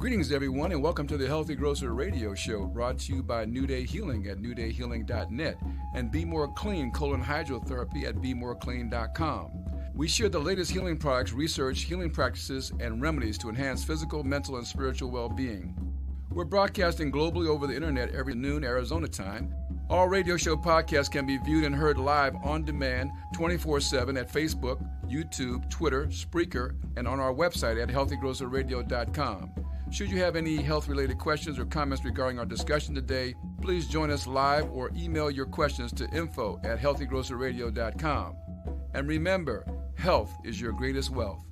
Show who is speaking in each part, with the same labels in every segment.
Speaker 1: Greetings, everyone, and welcome to the Healthy Grocer Radio Show, brought to you by New Day Healing at newdayhealing.net and Be More Clean colon hydrotherapy at bemoreclean.com. We share the latest healing products, research, healing practices, and remedies to enhance physical, mental, and spiritual well-being. We're broadcasting globally over the internet every noon Arizona time. All radio show podcasts can be viewed and heard live on demand 24/7 at Facebook, YouTube, Twitter, Spreaker, and on our website at healthygrocerradio.com. Should you have any health-related questions or comments regarding our discussion today, please join us live or email your questions to info@healthygrocerradio.com. And remember, health is your greatest wealth.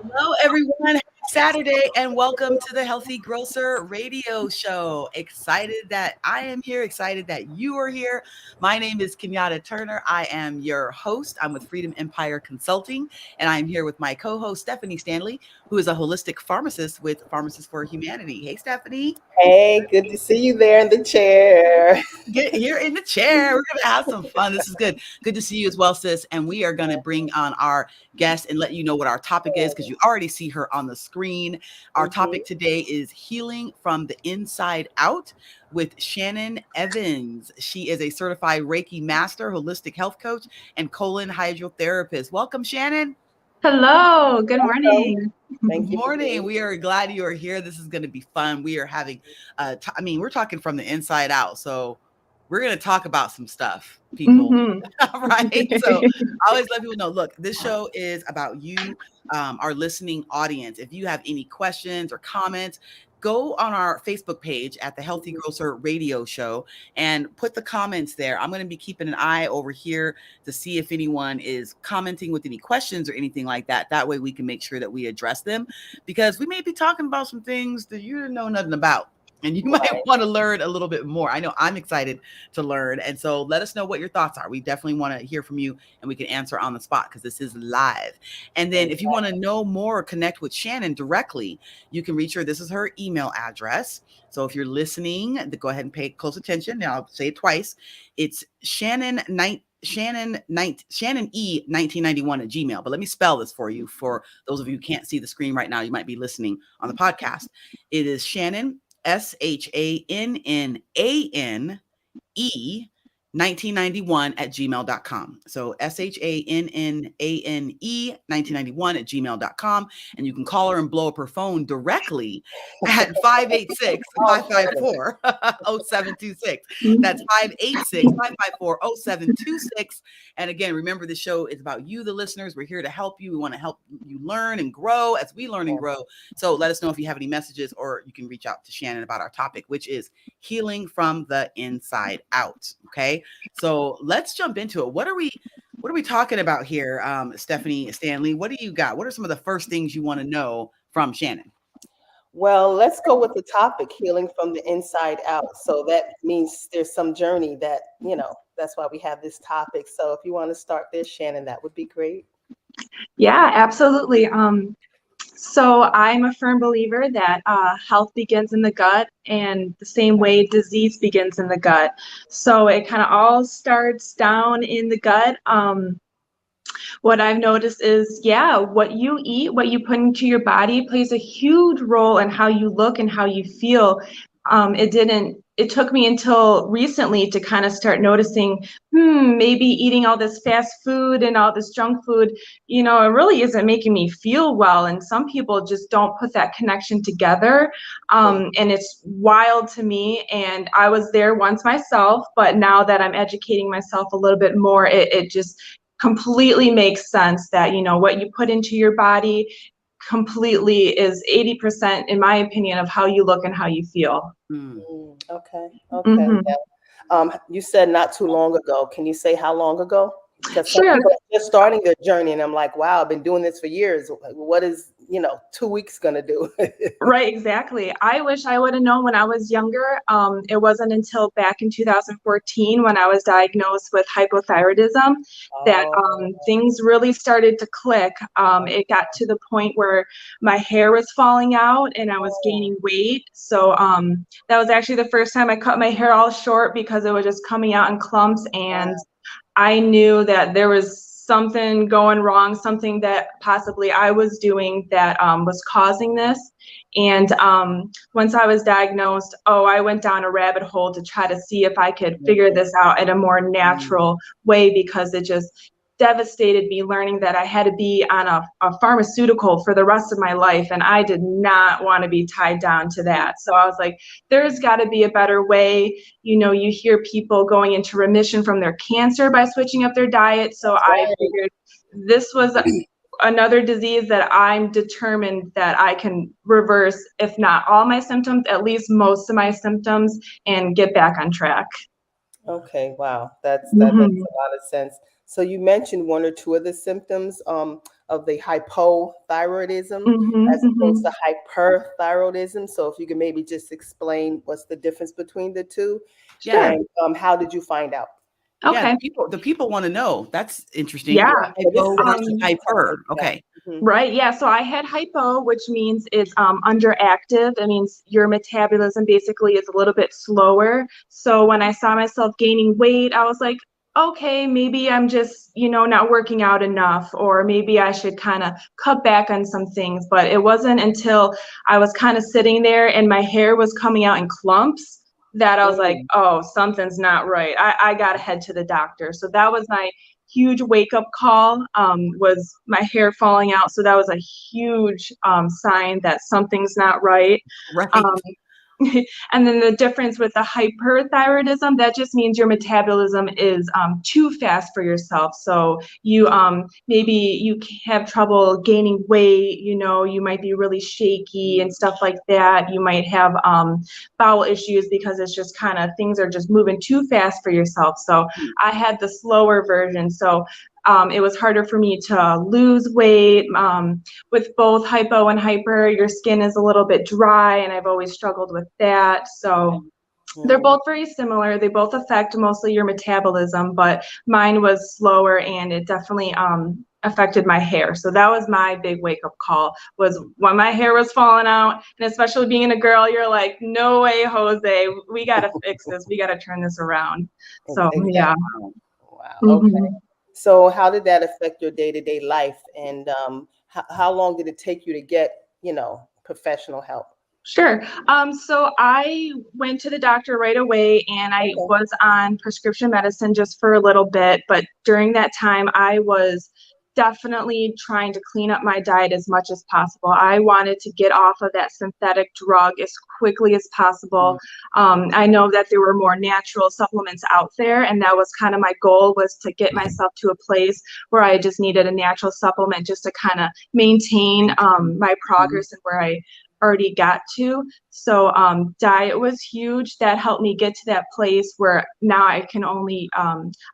Speaker 2: Hello, everyone. Happy Saturday, and welcome to the Healthy Grocer Radio Show. Excited that I am here, excited that you are here. My name is Kenyatta Turner. I am your host. I'm with Freedom Empire Consulting, and I'm here with my co-host, Stephanie Stanley, who is a holistic pharmacist with Pharmacists for Humanity. Hey, Stephanie.
Speaker 3: Hey, good to see you there in the chair.
Speaker 2: Get here in the chair. We're going to have some fun. This is good. Good to see you as well, sis. And we are going to bring on our guest and let you know what our topic is, because you already see her on the screen. Our topic today is healing from the inside out with Shannan Evans. She is a certified Reiki master, holistic health coach, and colon hydrotherapist. Welcome, Shannan.
Speaker 4: Hello. Good morning.
Speaker 3: Thank you.
Speaker 2: Good morning. We are glad you are here. This is going to be fun. We are having, we're talking from the inside out. So we're going to talk about some stuff, people. Right. So I always let people know, look, this show is about you, our listening audience. If you have any questions or comments, go on our Facebook page at the Healthy Grocer Radio Show and put the comments there. I'm going to be keeping an eye over here to see if anyone is commenting with any questions or anything like that. That way we can make sure that we address them, because we may be talking about some things that you didn't know nothing about. And you might want to learn a little bit more. I know I'm excited to learn. And so let us know what your thoughts are. We definitely want to hear from you, and we can answer on the spot because this is live. And then if you want to know more or connect with Shannan directly, you can reach her. This is her email address. So if you're listening, go ahead and pay close attention. Now I'll say it twice. It's Shannan1991 at Gmail. But let me spell this for you. For those of you who can't see the screen right now, you might be listening on the podcast. It is Shannan, SHANNANE 1991 at gmail.com. So SHANNANE 1991 at gmail.com. And you can call her and blow up her phone directly at 586-554-0726. That's 586-554-0726. And again, remember, the show is about you, the listeners. We're here to help you. We want to help you learn and grow as we learn and grow. So let us know if you have any messages, or you can reach out to Shannan about our topic, which is healing from the inside out. Okay. So let's jump into it. What are we talking about here, Stephanie Stanley? What do you got? What are some of the first things you want to know from Shannan?
Speaker 3: Well, let's go with the topic, healing from the inside out. So that means there's some journey that, that's why we have this topic. So if you want to start this, Shannan, that would be great.
Speaker 4: Yeah, absolutely. So I'm a firm believer that health begins in the gut, and the same way disease begins in the gut. So it kind of all starts down in the gut. What I've noticed is, what you eat, what you put into your body plays a huge role in how you look and how you feel. It took me until recently to kind of start noticing, maybe eating all this fast food and all this junk food, it really isn't making me feel well. And some people just don't put that connection together. And it's wild to me. And I was there once myself, but now that I'm educating myself a little bit more, it just completely makes sense that, what you put into your body completely is 80%, in my opinion, of how you look and how you feel.
Speaker 3: Okay. Yeah. You said not too long ago. Can you say how long ago? Because some people are just starting their journey, and I'm like, wow, I've been doing this for years. What is, 2 weeks going to do?
Speaker 4: Right, exactly. I wish I would have known when I was younger. It wasn't until back in 2014 when I was diagnosed with hypothyroidism that things really started to click. It got to the point where my hair was falling out and I was gaining weight. So that was actually the first time I cut my hair all short because it was just coming out in clumps, and I knew that there was something going wrong, something that possibly I was doing that was causing this. And once I was diagnosed, I went down a rabbit hole to try to see if I could figure this out in a more natural way, because it just devastated me learning that I had to be on a pharmaceutical for the rest of my life, and I did not want to be tied down to that. So I was like, there's got to be a better way. You hear people going into remission from their cancer by switching up their diet. So I figured this was another disease that I'm determined that I can reverse, if not all my symptoms, at least most of my symptoms, and get back on track.
Speaker 3: Okay, wow, that makes a lot of sense. So you mentioned one or two of the symptoms of the hypothyroidism as opposed to hyperthyroidism. So if you could maybe just explain what's the difference between the two.
Speaker 4: Sure.
Speaker 3: And how did you find out?
Speaker 2: Okay. Yeah, the people want to know. That's interesting.
Speaker 4: Yeah.
Speaker 2: Hypo versus hyper. Okay.
Speaker 4: Right. Yeah. So I had hypo, which means it's underactive. It means your metabolism basically is a little bit slower. So when I saw myself gaining weight, I was like, okay, maybe I'm just, not working out enough, or maybe I should kind of cut back on some things. But it wasn't until I was kind of sitting there and my hair was coming out in clumps that I was like, oh, something's not right. I got to head to the doctor. So that was my huge wake-up call, was my hair falling out. So that was a huge sign that something's not right.
Speaker 2: Right.
Speaker 4: And then the difference with the hyperthyroidism, that just means your metabolism is too fast for yourself. So you maybe you have trouble gaining weight, you might be really shaky and stuff like that. You might have bowel issues because it's just kind of things are just moving too fast for yourself. So I had the slower version. So it was harder for me to lose weight. With both hypo and hyper, your skin is a little bit dry, and I've always struggled with that. So they're both very similar. They both affect mostly your metabolism, but mine was slower, and it definitely affected my hair. So that was my big wake-up call, was when my hair was falling out. And especially being a girl, you're like, no way, Jose, we got to fix this. We got to turn this around. So, yeah.
Speaker 3: Wow. Okay. So how did that affect your day-to-day life? And how long did it take you to get, professional help?
Speaker 4: Sure. So I went to the doctor right away, and I was on prescription medicine just for a little bit. But during that time, I was definitely trying to clean up my diet as much as possible. I wanted to get off of that synthetic drug as quickly as possible. I know that there were more natural supplements out there, and that was kind of my goal, was to get myself to a place where I just needed a natural supplement just to kind of maintain my progress and where I already got to. So diet was huge. That helped me get to that place where now I can only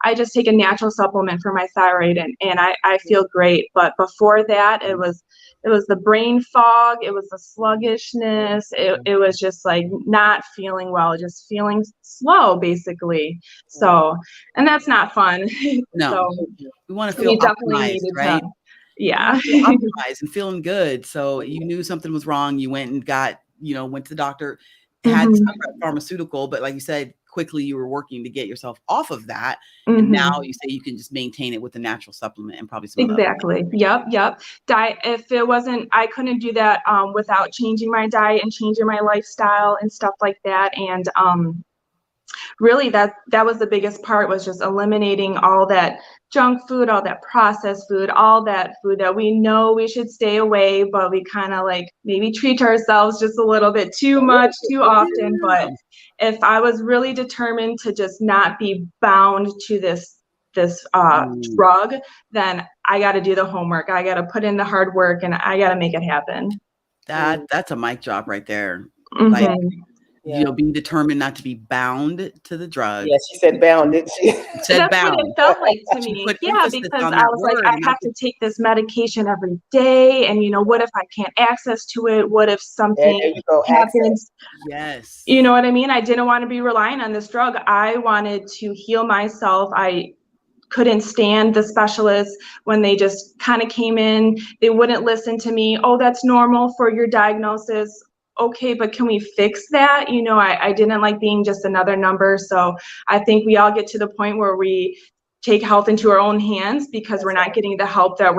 Speaker 4: I just take a natural supplement for my thyroid, and I feel great. But before that, it was the brain fog, it was the sluggishness, it was just like not feeling well, just feeling slow basically. So, and that's not fun.
Speaker 2: No.
Speaker 4: So
Speaker 2: we want to feel optimized, right?
Speaker 4: Yeah.
Speaker 2: Optimized and feeling good. So you knew something was wrong. You went and went to the doctor, had some pharmaceutical, but like you said, quickly you were working to get yourself off of that. And now you say you can just maintain it with a natural supplement and probably some
Speaker 4: Exactly. Yep. Diet. If it wasn't, I couldn't do that without changing my diet and changing my lifestyle and stuff like that. And really that was the biggest part, was just eliminating all that junk food, all that processed food, all that food that we know we should stay away, but we kind of like maybe treat ourselves just a little bit too much, too often. But if I was really determined to just not be bound to this drug, then I got to do the homework. I got to put in the hard work, and I got to make it happen.
Speaker 2: That's a mic drop right there.
Speaker 3: Yeah.
Speaker 2: Be determined not to be bound to the drug.
Speaker 3: Yes, she said bound, didn't she?
Speaker 2: Said
Speaker 4: That's
Speaker 2: bound.
Speaker 4: what it felt like to
Speaker 2: She
Speaker 4: me.
Speaker 2: put
Speaker 4: Yeah,
Speaker 2: emphasis
Speaker 4: because
Speaker 2: on
Speaker 4: I
Speaker 2: that
Speaker 4: was like,
Speaker 2: word,
Speaker 4: I
Speaker 2: and
Speaker 4: have to take this medication every day. And, what if I can't access to it? What if something
Speaker 3: There you go.
Speaker 4: happens?
Speaker 2: Yes.
Speaker 4: You know what I mean? I didn't want to be relying on this drug. I wanted to heal myself. I couldn't stand the specialists when they just kind of came in. They wouldn't listen to me. Oh, that's normal for your diagnosis. Okay, but can we fix that? I didn't like being just another number. So I think we all get to the point where we take health into our own hands because we're not getting the help that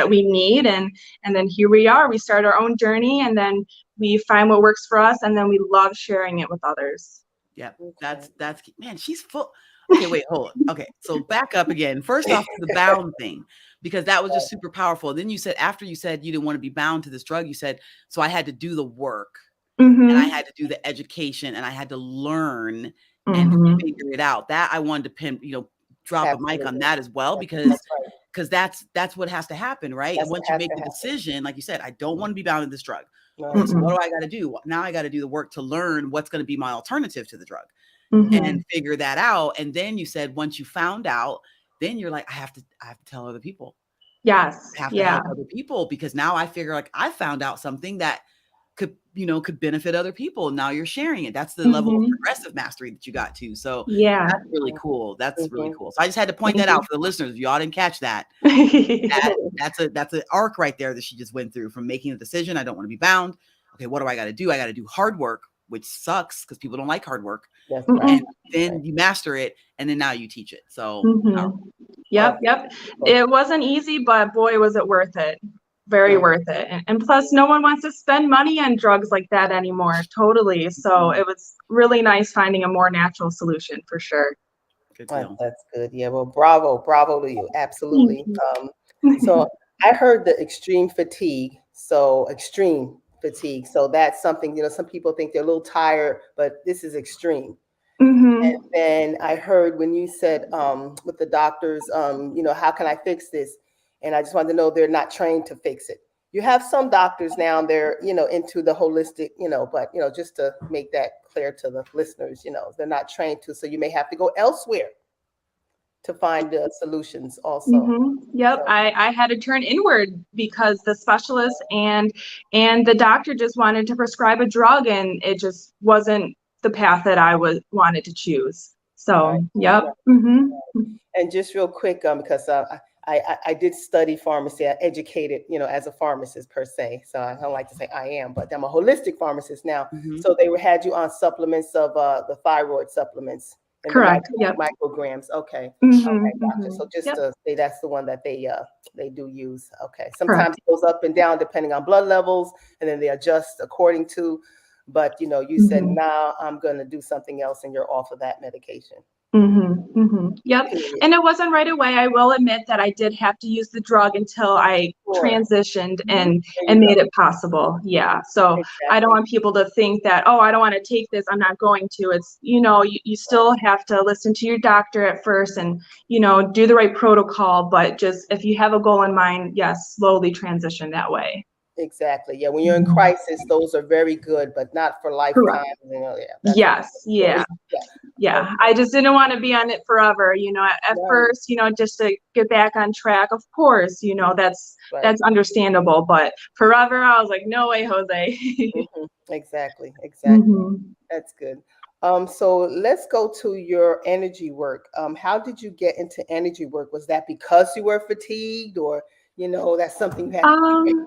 Speaker 4: we need. And then here we are. We start our own journey, and then we find what works for us, and then we love sharing it with others.
Speaker 2: Yeah, that's man, she's full. Okay, wait, hold on. Okay, so back up again. First off, the bound thing, because that was just super powerful. Then you said, after you said you didn't want to be bound to this drug, you said, so I had to do the work, and I had to do the education, and I had to learn and figure it out. That I wanted to drop a mic on that as well, because that's what has to happen, right? And once you make the decision, like you said, I don't want to be bound to this drug. Okay, so what do I got to do? Now I got to do the work to learn what's going to be my alternative to the drug and figure that out. And then you said, once you found out, then you're like, I have to tell other people.
Speaker 4: Yes.
Speaker 2: I have to help other people, because now I figure like I found out something that could benefit other people. Now you're sharing it. That's the level of progressive mastery that you got to. So that's really cool. That's really cool. So I just had to point that out for the listeners. If y'all didn't catch that, that's an arc right there that she just went through, from making a decision. I don't want to be bound. Okay, what do I got to do? I got to do hard work, which sucks because people don't like hard work. And then you master it, and then now you teach it. So
Speaker 4: Yep. It wasn't easy, but boy, was it worth it. Very worth it. And plus, no one wants to spend money on drugs like that anymore. Totally. So it was really nice finding a more natural solution, for sure.
Speaker 2: Good deal.
Speaker 3: That's good. Yeah. Well, bravo to you. Absolutely. So I heard the extreme fatigue. So that's something, some people think they're a little tired, but this is extreme. And then I heard when you said with the doctors, how can I fix this? And I just wanted to know they're not trained to fix it. You have some doctors now, they're, into the holistic, but, just to make that clear to the listeners, they're not trained to. So you may have to go elsewhere to find the solutions also.
Speaker 4: Yep. So I had to turn inward because the specialist and the doctor just wanted to prescribe a drug, and it just wasn't the path that I wanted to choose. So, yep.
Speaker 3: And just real quick, because I did study pharmacy. I educated, as a pharmacist per se. So I don't like to say I am, but I'm a holistic pharmacist now. So they had you on supplements of the thyroid supplements.
Speaker 4: Correct.
Speaker 3: Micrograms. Okay. Okay, gotcha. So just to say, that's the one that they do use. Okay. Sometimes it goes up and down depending on blood levels, and then they adjust according to. But you said, now I'm going to do something else, and you're off of that medication.
Speaker 4: Yep. And it wasn't right away. I will admit that I did have to use the drug until I transitioned and made it possible. Yeah. So I don't want people to think that, oh, I don't want to take this, I'm not going to. It's, you still have to listen to your doctor at first and, do the right protocol. But just if you have a goal in mind, yes, slowly transition that way.
Speaker 3: Exactly. Yeah. When you're in crisis, those are very good, but not for lifetime.
Speaker 4: Yes. Yeah. I just didn't want to be on it forever. At first, just to get back on track. Of course, that's understandable. But forever, I was like, no way, Jose.
Speaker 3: Exactly. That's good. So let's go to your energy work. How did you get into energy work? Was that because you were fatigued, or that's something that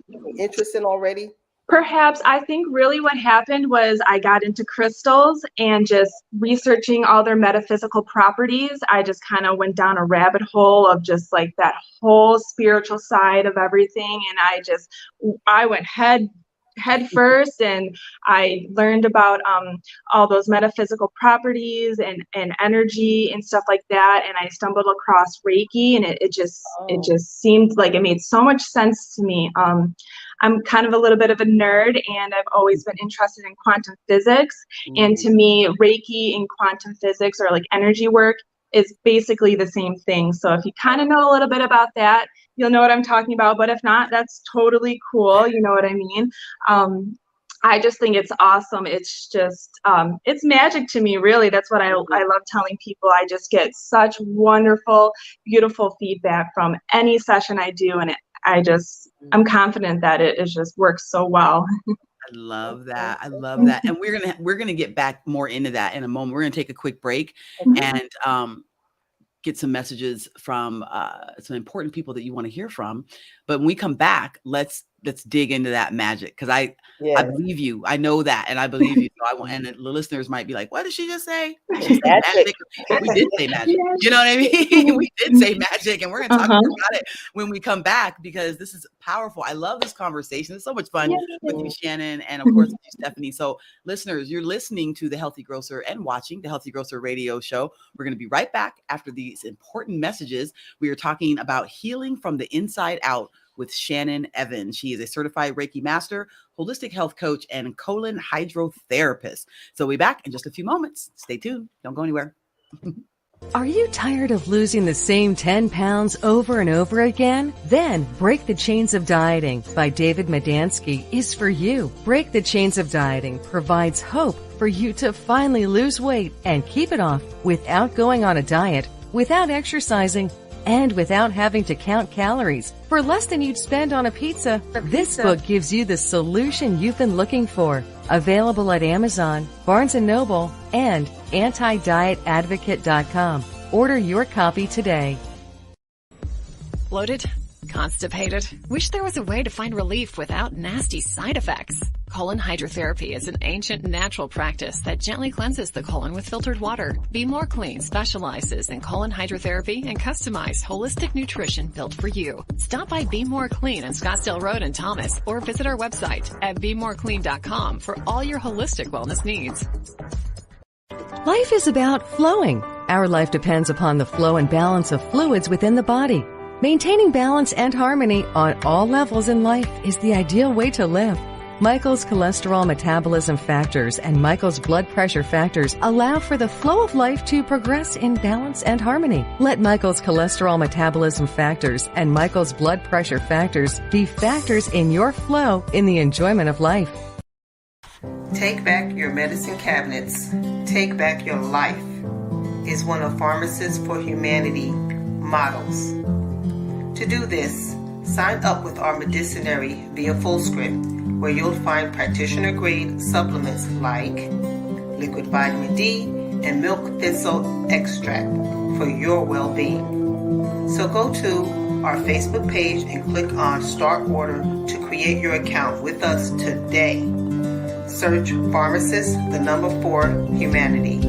Speaker 3: you're interested in already?
Speaker 4: Perhaps. I think really what happened was I got into crystals, and just researching all their metaphysical properties. I just kind of went down a rabbit hole of just like that whole spiritual side of everything. And I went head first, and I learned about all those metaphysical properties and energy and stuff like that. And I stumbled across Reiki, and it just seemed like it made so much sense to me. I'm kind of a little bit of a nerd, and I've always been interested in quantum physics. And to me, Reiki and quantum physics, or like energy work, is basically the same thing. So if you kind of know a little bit about that, you'll know what I'm talking about. But if not, that's totally cool. You know what I mean? I just think it's awesome. It's just, it's magic to me, really. That's what I love telling people. I just get such wonderful, beautiful feedback from any session I do. And I'm confident that it just works so well.
Speaker 2: I love that. I love that. And we're gonna get back more into that in a moment. We're gonna take a quick break and get some messages from some important people that you want to hear from. But when we come back, let's dig into that magic, because I believe you. I know that, and I believe you. So and the listeners might be like, "What did she just say?" She said magic. We did say magic. You know what I mean? We did say magic, and we're gonna talk more about it when we come back, because this is powerful. I love this conversation. It's so much fun with you, Shannan, and of course with you, Stephanie. So, listeners, you're listening to The Healthy Grocer and watching The Healthy Grocer radio show. We're going to be right back after these important messages. We are talking about healing from the inside out with Shannan Evans. She is a certified Reiki master, holistic health coach, and colon hydrotherapist. So we'll be back in just a few moments. Stay tuned. Don't go anywhere.
Speaker 5: Are you tired of losing the same 10 pounds over and over again? Then Break the Chains of Dieting by David Medansky is for you. Break the Chains of Dieting provides hope for you to finally lose weight and keep it off without going on a diet, without exercising, and without having to count calories. For less than you'd spend on a pizza, this book gives you the solution you've been looking for. Available at Amazon, Barnes & Noble, and antidietadvocate.com. Order your copy today.
Speaker 6: Bloated? Constipated? Wish there was a way to find relief without nasty side effects. Colon hydrotherapy is an ancient natural practice that gently cleanses the colon with filtered water. Be More Clean specializes in colon hydrotherapy and customized holistic nutrition built for you. Stop by Be More Clean on Scottsdale Road in Thomas, or visit our website at bemoreclean.com for all your holistic wellness needs.
Speaker 5: Life is about flowing. Our life depends upon the flow and balance of fluids within the body. Maintaining balance and harmony on all levels in life is the ideal way to live. Michael's cholesterol metabolism factors and Michael's blood pressure factors allow for the flow of life to progress in balance and harmony. Let Michael's cholesterol metabolism factors and Michael's blood pressure factors be factors in your flow in the enjoyment of life.
Speaker 3: Take back your medicine cabinets. Take back your life is one of Pharmacists for Humanity mottos. To do this, sign up with our Medicinary via Fullscript, where you'll find practitioner-grade supplements like liquid vitamin D and milk thistle extract for your well-being. So go to our Facebook page and click on Start Order to create your account with us today. Search Pharmacist, 4, Humanity.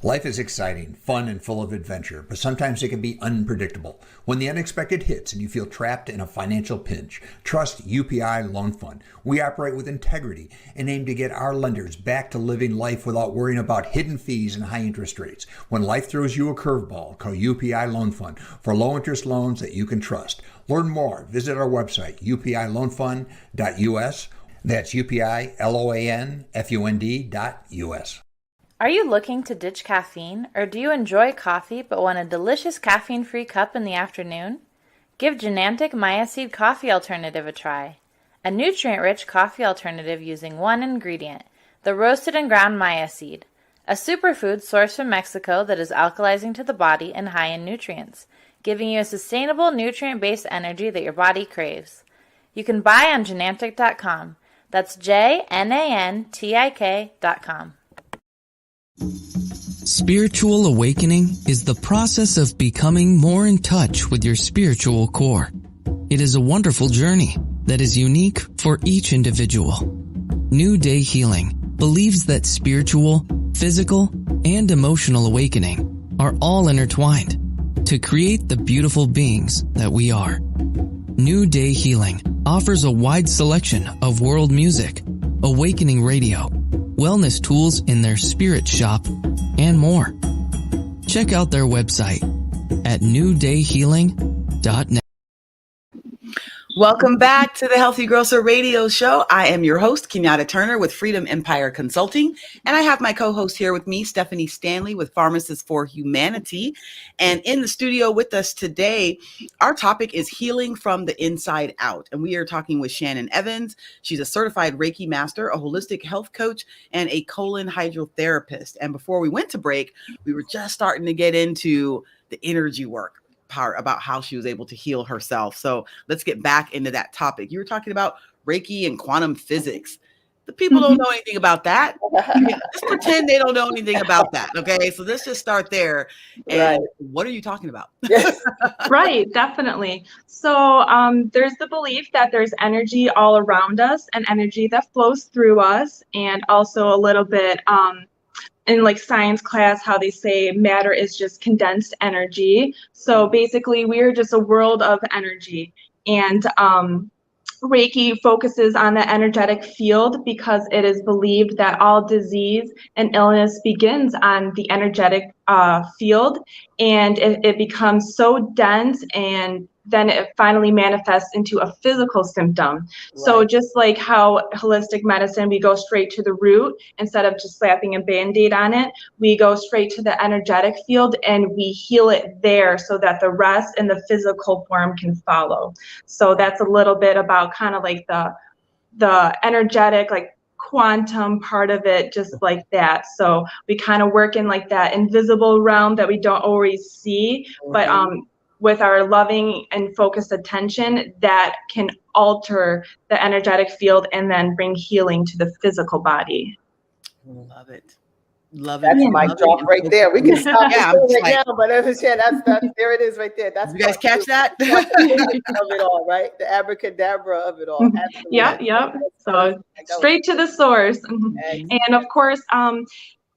Speaker 7: Life is exciting, fun, and full of adventure, but sometimes it can be unpredictable. When the unexpected hits and you feel trapped in a financial pinch, trust UPI Loan Fund. We operate with integrity and aim to get our lenders back to living life without worrying about hidden fees and high interest rates. When life throws you a curveball, call UPI Loan Fund for low-interest loans that you can trust. Learn more. Visit our website, upiloanfund.us. That's UPILOANFUND.us.
Speaker 8: Are you looking to ditch caffeine, or do you enjoy coffee but want a delicious caffeine-free cup in the afternoon? Give Genantic Myaseed Coffee Alternative a try. A nutrient-rich coffee alternative using one ingredient, the roasted and ground myaseed, a superfood sourced from Mexico that is alkalizing to the body and high in nutrients, giving you a sustainable nutrient-based energy that your body craves. You can buy on Genantic.com. That's JNANTIK.com.
Speaker 9: Spiritual awakening is the process of becoming more in touch with your spiritual core. It is a wonderful journey that is unique for each individual. New Day Healing believes that spiritual, physical, and emotional awakening are all intertwined to create the beautiful beings that we are. New Day Healing offers a wide selection of world music, awakening radio, wellness tools in their spirit shop, and more. Check out their website at newdayhealing.net.
Speaker 2: Welcome back to the Healthy Grocer Radio Show. I am your host, Kenyatta Turner with Freedom Empire Consulting. And I have my co-host here with me, Stephanie Stanley with Pharmacists for Humanity. And in the studio with us today, our topic is healing from the inside out. And we are talking with Shannan Evans. She's a certified Reiki master, a holistic health coach, and a colon hydrotherapist. And before we went to break, we were just starting to get into the energy work part about how she was able to heal herself. So let's get back into that topic. You were talking about Reiki and quantum physics. The people don't know anything about that. Just pretend they don't know anything about that. Okay. So let's just start there. And what are you talking about?
Speaker 4: Right, definitely. So there's the belief that there's energy all around us and energy that flows through us, and also a little bit in like science class, how they say matter is just condensed energy. So basically we are just a world of energy, and Reiki focuses on the energetic field because it is believed that all disease and illness begins on the energetic field, and it becomes so dense, and then it finally manifests into a physical symptom. Right. So just like how holistic medicine, we go straight to the root instead of just slapping a Band-Aid on it, we go straight to the energetic field and we heal it there so that the rest in the physical form can follow. So that's a little bit about kind of like the energetic, like quantum part of it, just like that. So we kind of work in like that invisible realm that we don't always see, but with our loving and focused attention, that can alter the energetic field and then bring healing to the physical body.
Speaker 2: Love it. Love it.
Speaker 3: That's my drop right there. We can stop right now, but that's there it is right there. That's
Speaker 2: you guys catch that?
Speaker 3: Of it all, right? The abracadabra of it all. Absolutely.
Speaker 4: Yep. So straight to the source. And of course,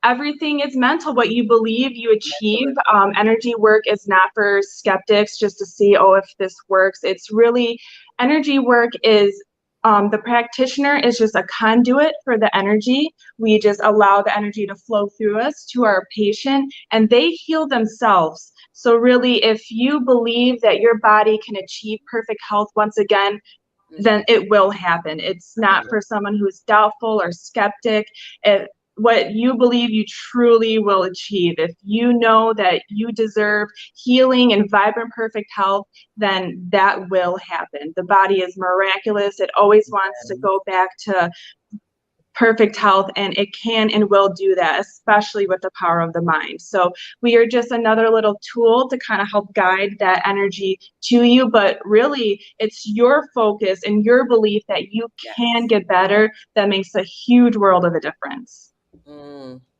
Speaker 4: everything is mental. What you believe, you achieve. Energy work is not for skeptics just to see, oh, if this works. It's really, energy work is, the practitioner is just a conduit for the energy. We just allow the energy to flow through us to our patient, and they heal themselves. So really, if you believe that your body can achieve perfect health once again, then it will happen. It's not for someone who's doubtful or skeptic. What you believe, you truly will achieve. If you know that you deserve healing and vibrant, perfect health, then that will happen. The body is miraculous. It always wants to go back to perfect health, and it can and will do that, especially with the power of the mind. So we are just another little tool to kind of help guide that energy to you, but really it's your focus and your belief that you can get better that makes a huge world of a difference.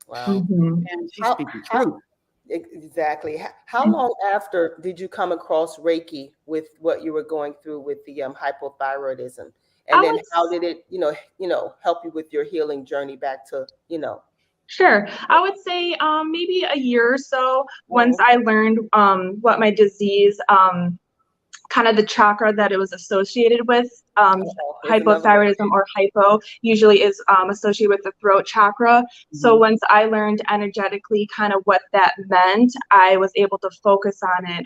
Speaker 3: Wow.
Speaker 2: And she's speaking truth.
Speaker 3: Exactly. How long after did you come across Reiki with what you were going through with the hypothyroidism? And then how did it, help you with your healing journey back to,
Speaker 4: Sure. I would say maybe a year or so once I learned what my disease, kind of the chakra that it was associated with. Hypothyroidism or hypo usually is associated with the throat chakra. So once I learned energetically kind of what that meant, I was able to focus on it.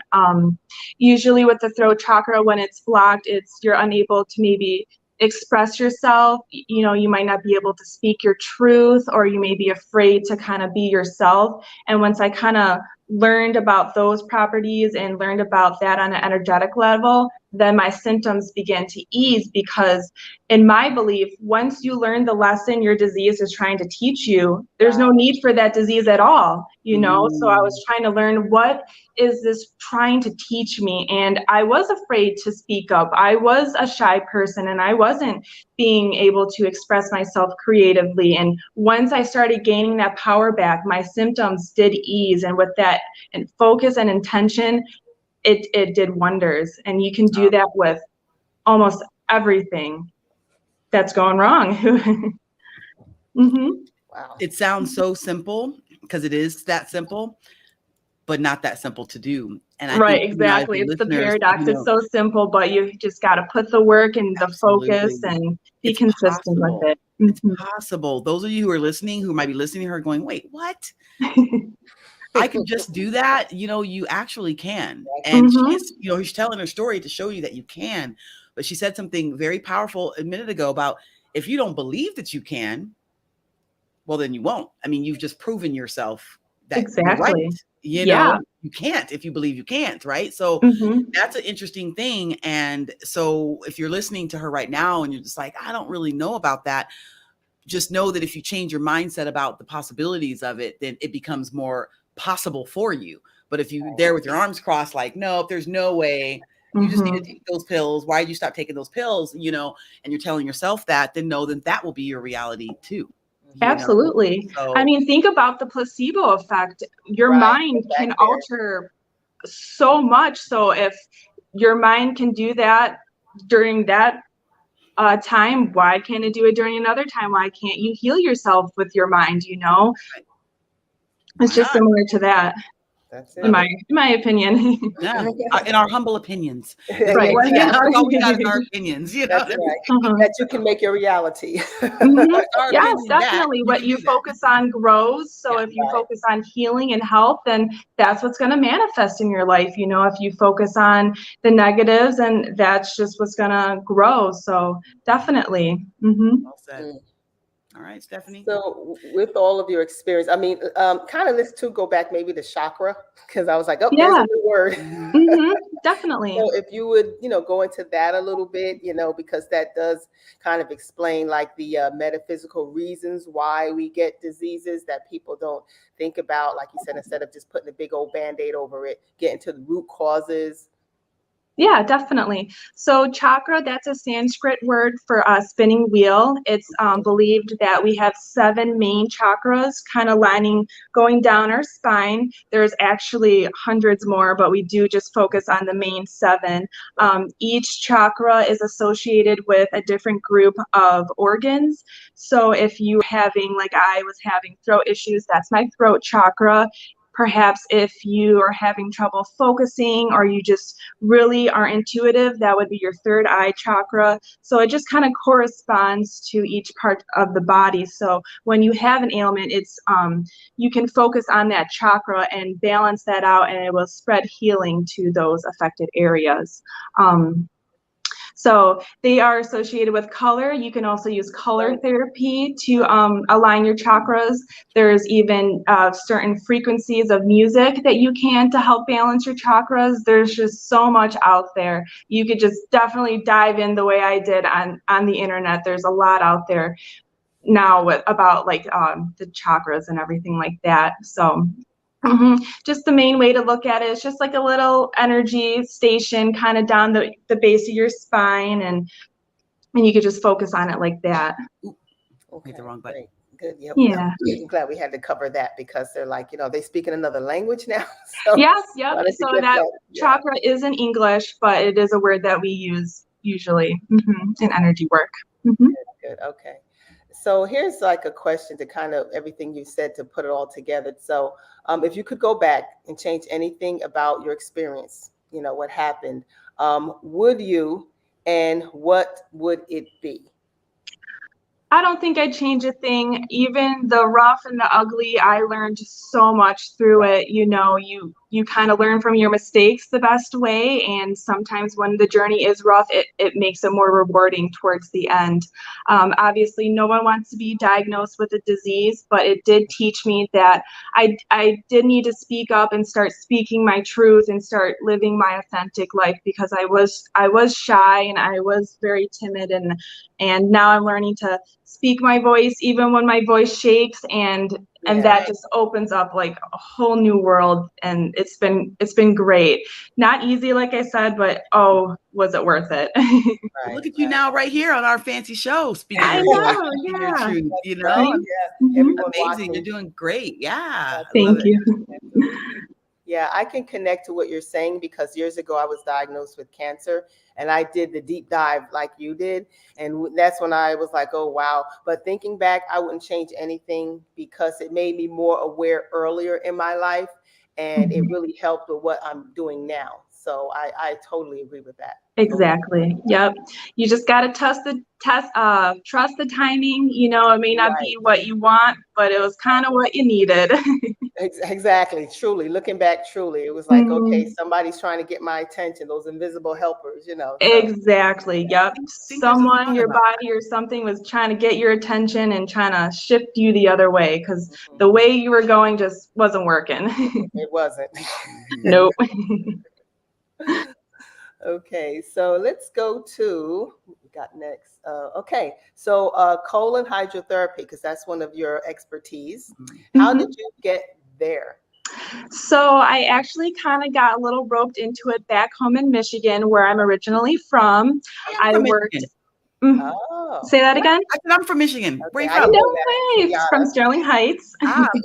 Speaker 4: Usually with the throat chakra, when it's blocked, you're unable to maybe express yourself. You might not be able to speak your truth, or you may be afraid to kind of be yourself. And once I kind of learned about those properties and learned about that on an energetic level, then my symptoms began to ease, because in my belief, once you learn the lesson your disease is trying to teach you, there's no need for that disease at all, So I was trying to learn, what is this trying to teach me? And I was afraid to speak up. I was a shy person, and I wasn't being able to express myself creatively. And once I started gaining that power back, my symptoms did ease. And with that and focus and intention, it did wonders. And you can do that with almost everything that's going wrong.
Speaker 2: Wow. It sounds so simple, because it is that simple, but not that simple to do. And I think,
Speaker 4: exactly. It's the paradox. It's so simple, but you just got to put the work and the focus and be consistent with it.
Speaker 2: It's possible. Those of you who are listening, who might be listening to her going, wait, what? I can just do that. You actually can. And she's telling her story to show you that you can. But she said something very powerful a minute ago about if you don't believe that you can, well, then you won't. I mean, you've just proven yourself that you're right. You know, you can't if you believe you can't, right? So that's an interesting thing. And so if you're listening to her right now and you're just like, I don't really know about that, just know that if you change your mindset about the possibilities of it, then it becomes more possible for you. But if you're there with your arms crossed, like, no, there's no way, you just need to take those pills. Why did you stop taking those pills? You know, and you're telling yourself that, then know that that will be your reality too.
Speaker 4: Absolutely. So, I mean, think about the placebo effect. Your mind can alter so much. So if your mind can do that during that time, why can't it do it during another time? Why can't you heal yourself with your mind? You know, it's just similar to that.
Speaker 3: That's it.
Speaker 4: In my opinion.
Speaker 2: Yeah, in our humble opinions.
Speaker 4: Right.
Speaker 2: All we got is our opinions. You know?
Speaker 3: That's right. That you can make your reality.
Speaker 4: Yes, definitely. What you focus on grows. So if you focus on healing and health, then that's what's going to manifest in your life. You know, if you focus on the negatives, and that's just what's going to grow. So definitely.
Speaker 2: Well said. All right, Stephanie.
Speaker 3: So with all of your experience, I mean, kind of let's go back maybe to chakra, because I was like, oh, there's a new word.
Speaker 4: Definitely.
Speaker 3: So if you would, go into that a little bit, because that does kind of explain like the metaphysical reasons why we get diseases that people don't think about. Like you said, instead of just putting a big old Band-Aid over it, get into the root causes.
Speaker 4: Yeah, definitely. So chakra, that's a Sanskrit word for a spinning wheel. It's believed that we have 7 main chakras kind of going down our spine. There's actually hundreds more, but we do just focus on the main 7. Each chakra is associated with a different group of organs. So if you're having, like I was having throat issues, that's my throat chakra. Perhaps if you are having trouble focusing or you just really are intuitive, that would be your third eye chakra. So it just kind of corresponds to each part of the body. So when you have an ailment, it's you can focus on that chakra and balance that out, and it will spread healing to those affected areas. So they are associated with color. You can also use color therapy to align your chakras. There's even certain frequencies of music that you can to help balance your chakras. There's just so much out there. You could just definitely dive in the way I did on the internet. There's a lot out there now about like the chakras and everything like that. So just the main way to look at it is just like a little energy station kind of down the base of your spine, and you could just focus on it like that.
Speaker 2: Hit the wrong button.
Speaker 3: Good. Yep.
Speaker 4: Yeah.
Speaker 3: I'm glad we had to cover that, because they're like, they speak in another language now. So
Speaker 4: yes. Yep. So that chakra is in English, but it is a word that we use usually in energy work.
Speaker 3: Good. Okay. So here's like a question to kind of everything you said to put it all together. So if you could go back and change anything about your experience, what happened, would you, and what would it be?
Speaker 4: I don't think I'd change a thing. Even the rough and the ugly, I learned so much through it. You kind of learn from your mistakes the best way. And sometimes when the journey is rough, it makes it more rewarding towards the end. Obviously, no one wants to be diagnosed with a disease, but it did teach me that I did need to speak up and start speaking my truth and start living my authentic life, because I was shy and I was very timid, and now I'm learning to speak my voice even when my voice shakes, and that just opens up like a whole new world, and it's been great. Not easy, like I said, but was it worth it?
Speaker 2: Look at you now right here on our fancy show, speaking
Speaker 4: I know,
Speaker 2: your truth,
Speaker 3: Right? Yeah.
Speaker 2: Amazing.
Speaker 3: Watching.
Speaker 2: You're doing great. Yeah.
Speaker 4: Thank you.
Speaker 3: Yeah, I can connect to what you're saying, because years ago I was diagnosed with cancer, and I did the deep dive like you did. And that's when I was like, oh, wow. But thinking back, I wouldn't change anything, because it made me more aware earlier in my life. And it really helped with what I'm doing now. So I totally agree with that.
Speaker 4: Exactly. Yep. You just got to trust the timing. You know, it may not be what you want, but it was kind of what you needed.
Speaker 3: Exactly. Truly, looking back, truly, it was like, okay, somebody's trying to get my attention. Those invisible helpers, you know. So.
Speaker 4: Exactly. Yep. Someone, your body or something was trying to get your attention and trying to shift you the other way because the way you were going just wasn't working.
Speaker 3: It wasn't.
Speaker 4: Nope.
Speaker 3: Okay, so let's go to what we got next. Okay, so colon hydrotherapy, because that's one of your expertise. How did you get there?
Speaker 4: So I actually kind of got a little roped into it back home in Michigan, where I'm originally from. I worked. Say that again?
Speaker 2: I said I'm from Michigan.
Speaker 3: Okay,
Speaker 2: Where are you from?
Speaker 4: No way. From Sterling Heights.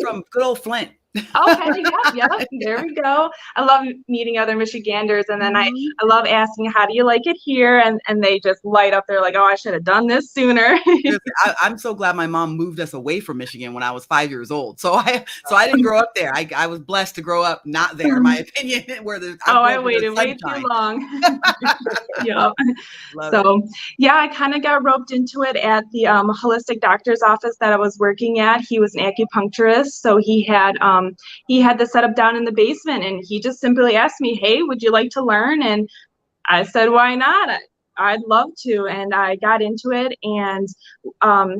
Speaker 2: From good old Flint.
Speaker 4: Okay, yeah, there we go. I love meeting other Michiganders, and then I love asking, how do you like it here? And they just light up. They're like, oh, I should have done this sooner.
Speaker 2: I'm so glad my mom moved us away from Michigan when I was 5 years old. So I didn't grow up there. I was blessed to grow up not there, in my opinion. Where
Speaker 4: I waited way too long. Yeah. Yeah, I kind of got roped into it at the holistic doctor's office that I was working at. He was an acupuncturist, so he had the setup down in the basement, and he just simply asked me, hey, would you like to learn? And I said, why not? I'd love to. And I got into it, and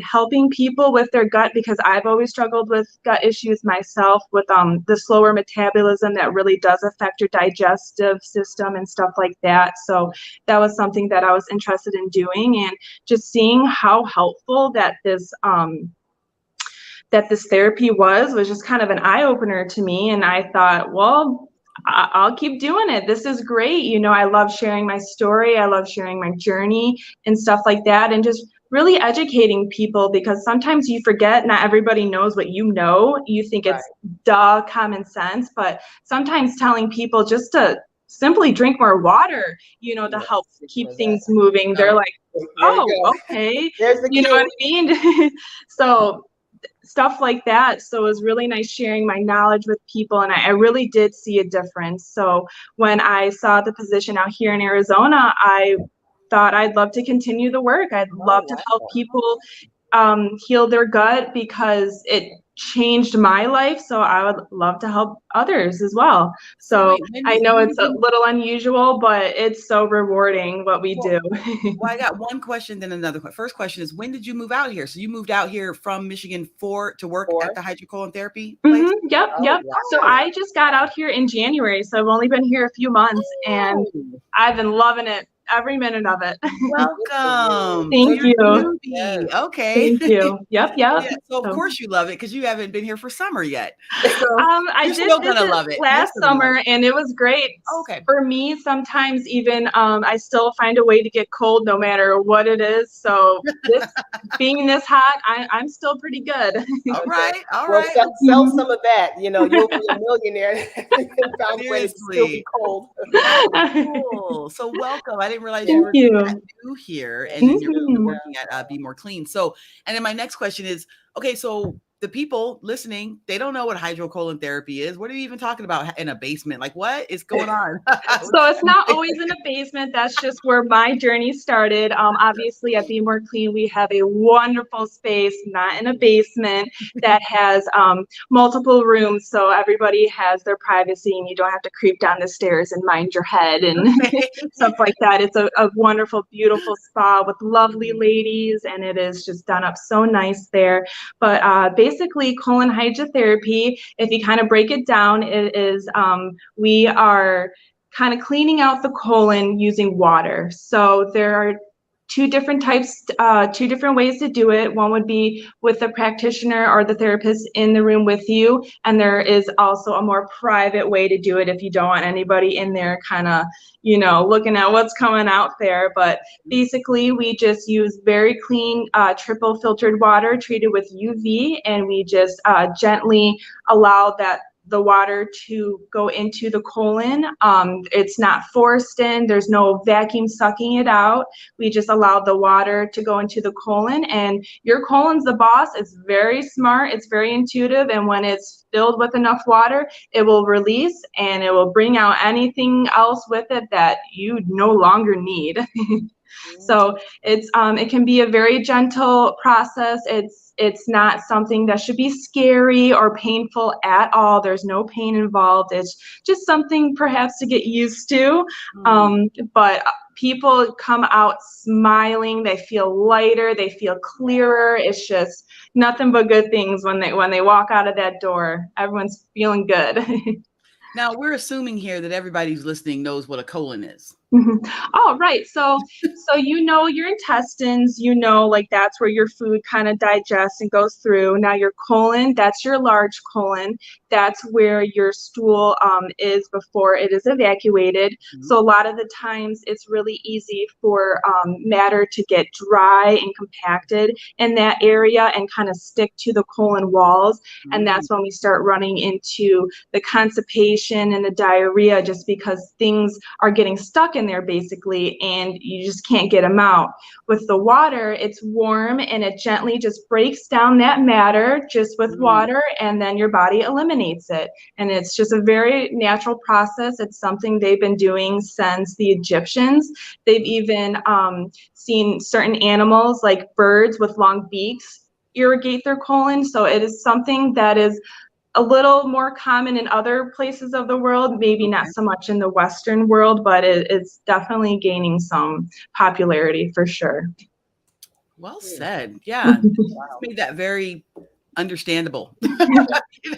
Speaker 4: helping people with their gut, because I've always struggled with gut issues myself, with the slower metabolism that really does affect your digestive system and stuff like that. So that was something that I was interested in doing, and just seeing how helpful that this therapy was just kind of an eye-opener to me. And I thought, well, I'll keep doing it. This is great. You know, I love sharing my story. I love sharing my journey and stuff like that, and just really educating people, because sometimes you forget not everybody knows what you know. You think it's common sense, but sometimes telling people just to simply drink more water, you know, to help keep things moving. They're like, oh, okay. You know what I mean? So stuff like that. So it was really nice sharing my knowledge with people, and I really did see a difference. So when I saw the position out here in Arizona, I thought I'd love to continue the work. I'd love to help people heal their gut, because it changed my life. So I would love to help others as well. So I know it's a little unusual, but it's so rewarding what we do.
Speaker 2: Well, I got one question, then another question. First question is, when did you move out here? So you moved out here from Michigan to work at the hydrocolon therapy place?
Speaker 4: Yep. Wow. So I just got out here in January, so I've only been here a few months, and I've been loving it. Every minute of it.
Speaker 2: Welcome.
Speaker 4: Thank you.
Speaker 2: Yes. Okay.
Speaker 4: Thank you. Yep.
Speaker 2: Yeah, so of course you love it, because you haven't been here for summer yet. So
Speaker 4: I did love it last summer, and it was great.
Speaker 2: Okay.
Speaker 4: For me, sometimes even I still find a way to get cold no matter what it is. So being this hot, I'm still pretty good.
Speaker 2: All right.
Speaker 3: Sell some of that. You know, you'll be a millionaire. Still be cold.
Speaker 2: Cool. So welcome. I didn't realize you were new here, and then you're working at Be More Clean. So, and then my next question is, okay, so the people listening, they don't know what hydrocolon therapy is. What are you even talking about in a basement? Like, what is going on?
Speaker 4: So it's not always in a basement. That's just where my journey started. Obviously at Be More Clean, we have a wonderful space, not in a basement, that has multiple rooms. So everybody has their privacy, and you don't have to creep down the stairs and mind your head and stuff like that. It's a wonderful, beautiful spa with lovely ladies, and it is just done up so nice there. But basically, colon hydrotherapy, if you kind of break it down, it is we are kind of cleaning out the colon using water. So there are two different ways to do it. One would be with the practitioner or the therapist in the room with you. And there is also a more private way to do it if you don't want anybody in there kind of, you know, looking at what's coming out there. But basically, we just use very clean, triple filtered water treated with UV, and we just gently allow the water to go into the colon. It's not forced in. There's no vacuum sucking it out. We just allow the water to go into the colon, and your colon's the boss. It's very smart. It's very intuitive. And when it's filled with enough water, it will release and it will bring out anything else with it that you no longer need. So it can be a very gentle process. It's not something that should be scary or painful at all. There's no pain involved. It's just something perhaps to get used to. But people come out smiling. They feel lighter. They feel clearer. It's just nothing but good things when they walk out of that door. Everyone's feeling good.
Speaker 2: Now, we're assuming here that everybody who's listening knows what a colon is.
Speaker 4: Oh, right. So your intestines, like that's where your food kind of digests and goes through. Now your colon, that's your large colon. That's where your stool is before it is evacuated. So a lot of the times it's really easy for matter to get dry and compacted in that area and kind of stick to the colon walls. And that's when we start running into the constipation and the diarrhea, just because things are getting stuck in there basically, and you just can't get them out. With the water, it's warm and it gently just breaks down that matter just with water, and then your body eliminates it. And it's just a very natural process. It's something they've been doing since the Egyptians. They've even seen certain animals like birds with long beaks irrigate their colon. So it is something that is a little more common in other places of the world, maybe not so much in the Western world, but it's definitely gaining some popularity for sure.
Speaker 2: Well said. Yeah. Made that very understandable.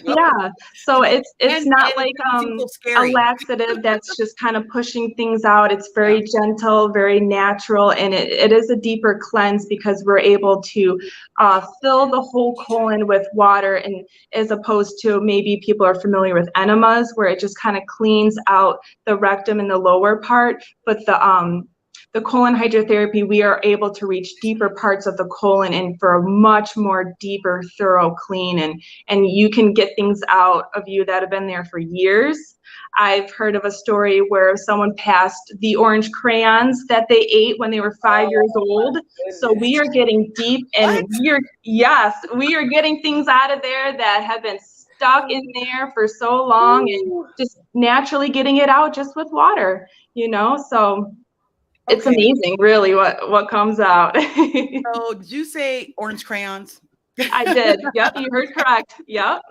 Speaker 4: Yeah. So it's not like a laxative that's just kind of pushing things out. It's very gentle, very natural, and it is a deeper cleanse because we're able to fill the whole colon with water, and as opposed to maybe people are familiar with enemas where it just kind of cleans out the rectum and the lower part, but the colon hydrotherapy, we are able to reach deeper parts of the colon and for a much more deeper, thorough clean. And you can get things out of you that have been there for years. I've heard of a story where someone passed the orange crayons that they ate when they were 5 years old. So we are getting deep, and we are getting things out of there that have been stuck in there for so long, and just naturally getting it out just with water, so it's amazing, really, what comes out.
Speaker 2: So did you say orange crayons?
Speaker 4: I did. Yep, you heard correct. Yep.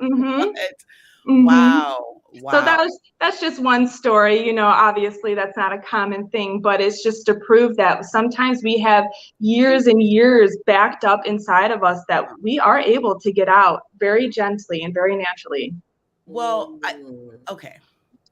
Speaker 2: Wow.
Speaker 4: So that's just one story. Obviously that's not a common thing, but it's just to prove that sometimes we have years and years backed up inside of us that we are able to get out very gently and very naturally.
Speaker 2: Well, okay.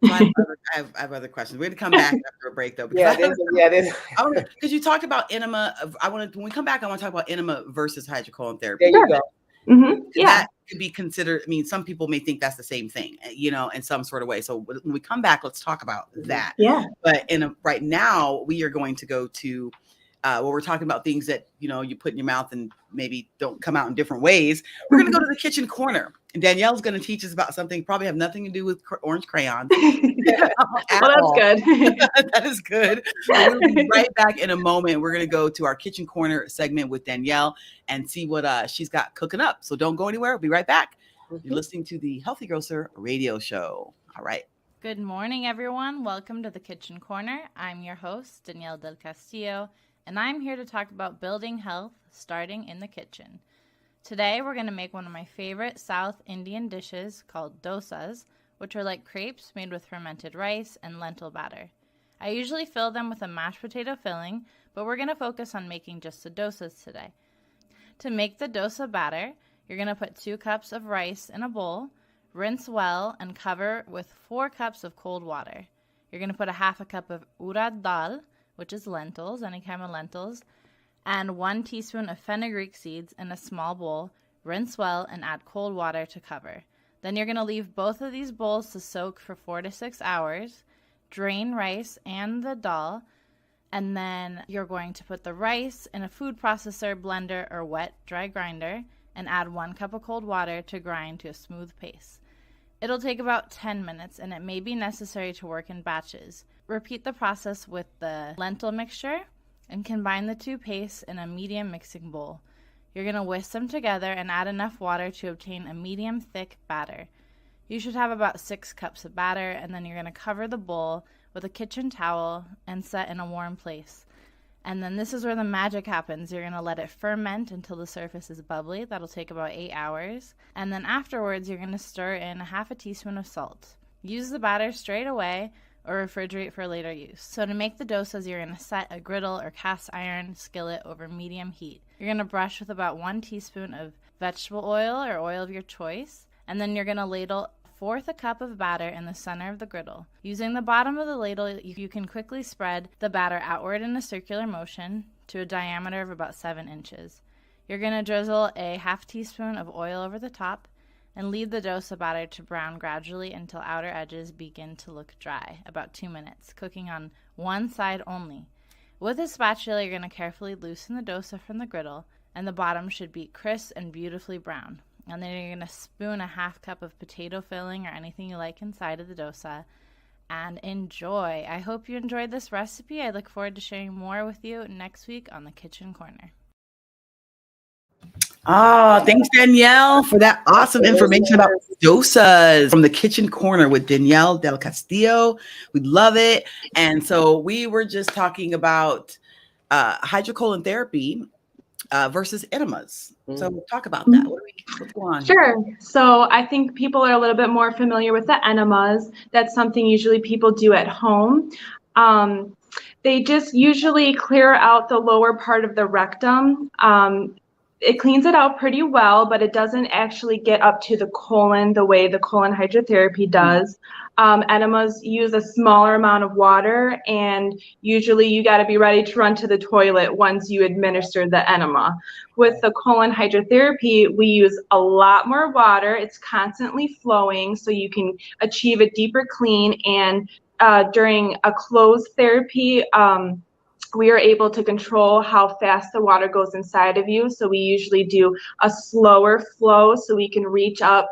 Speaker 2: So I have other questions. We're going to come back after a break, though. Because because you talked about enema. When we come back, I want to talk about enema versus hydrocolon therapy.
Speaker 3: There you go.
Speaker 2: That could be considered. I mean, some people may think that's the same thing, in some sort of way. So when we come back, let's talk about that.
Speaker 4: Yeah.
Speaker 2: But right now, we are going to go to we're talking about things that you put in your mouth and maybe don't come out in different ways. We're going to go to the kitchen corner, and Danielle's going to teach us about something probably have nothing to do with orange crayons.
Speaker 4: Well, that's good.
Speaker 2: That is good. We'll be right back in a moment. We're going to go to our kitchen corner segment with Danielle and see what she's got cooking up. So don't go anywhere. We'll be right back. You're listening to the Healthy Grocer Radio Show. All right.
Speaker 8: Good morning, everyone. Welcome to the Kitchen Corner. I'm your host, Danielle Del Castillo, and I'm here to talk about building health starting in the kitchen. Today, we're going to make one of my favorite South Indian dishes called dosas, which are like crepes made with fermented rice and lentil batter. I usually fill them with a mashed potato filling, but we're going to focus on making just the dosas today. To make the dosa batter, you're going to put 2 cups of rice in a bowl, rinse well, and cover with 4 cups of cold water. You're going to put a half a cup of urad dal, which is lentils, any kind of lentils, and 1 teaspoon of fenugreek seeds in a small bowl. Rinse well and add cold water to cover. Then you're going to leave both of these bowls to soak for 4 to 6 hours. Drain rice and the dal, and then you're going to put the rice in a food processor, blender, or wet dry grinder, and add 1 cup of cold water to grind to a smooth paste. It'll take about 10 minutes, and it may be necessary to work in batches. Repeat the process with the lentil mixture and combine the two pastes in a medium mixing bowl. You're going to whisk them together and add enough water to obtain a medium thick batter. You should have about 6 cups of batter, and then you're going to cover the bowl with a kitchen towel and set in a warm place. And then this is where the magic happens. You're going to let it ferment until the surface is bubbly. That'll take about 8 hours. And then afterwards, you're going to stir in a half a teaspoon of salt. Use the batter straight away or refrigerate for later use. So to make the dosas, you're going to set a griddle or cast iron skillet over medium heat. You're going to brush with about 1 teaspoon of vegetable oil or oil of your choice. And then you're going to ladle 1/4 cup of batter in the center of the griddle. Using the bottom of the ladle, you can quickly spread the batter outward in a circular motion to a diameter of about 7 inches. You're going to drizzle a half teaspoon of oil over the top and leave the dosa batter to brown gradually until outer edges begin to look dry, about 2 minutes, cooking on one side only. With a spatula, you're going to carefully loosen the dosa from the griddle, and the bottom should be crisp and beautifully brown. And then you're going to spoon a half cup of potato filling or anything you like inside of the dosa and enjoy. I hope you enjoyed this recipe. I look forward to sharing more with you next week on the Kitchen Corner.
Speaker 2: Oh, thanks, Danielle, for that awesome information about dosas from the Kitchen Corner with Danielle Del Castillo. We love it. And so we were just talking about hydrocolon therapy versus enemas. So talk about that. What's going on?
Speaker 4: Sure. So I think people are a little bit more familiar with the enemas. That's something usually people do at home. They just usually clear out the lower part of the rectum. It cleans it out pretty well, but it doesn't actually get up to the colon the way the colon hydrotherapy does. Enemas use a smaller amount of water, and usually you got to be ready to run to the toilet once you administer the enema. With the colon hydrotherapy, we use a lot more water. It's constantly flowing, so you can achieve a deeper clean. And during a closed therapy, we are able to control how fast the water goes inside of you. So we usually do a slower flow so we can reach up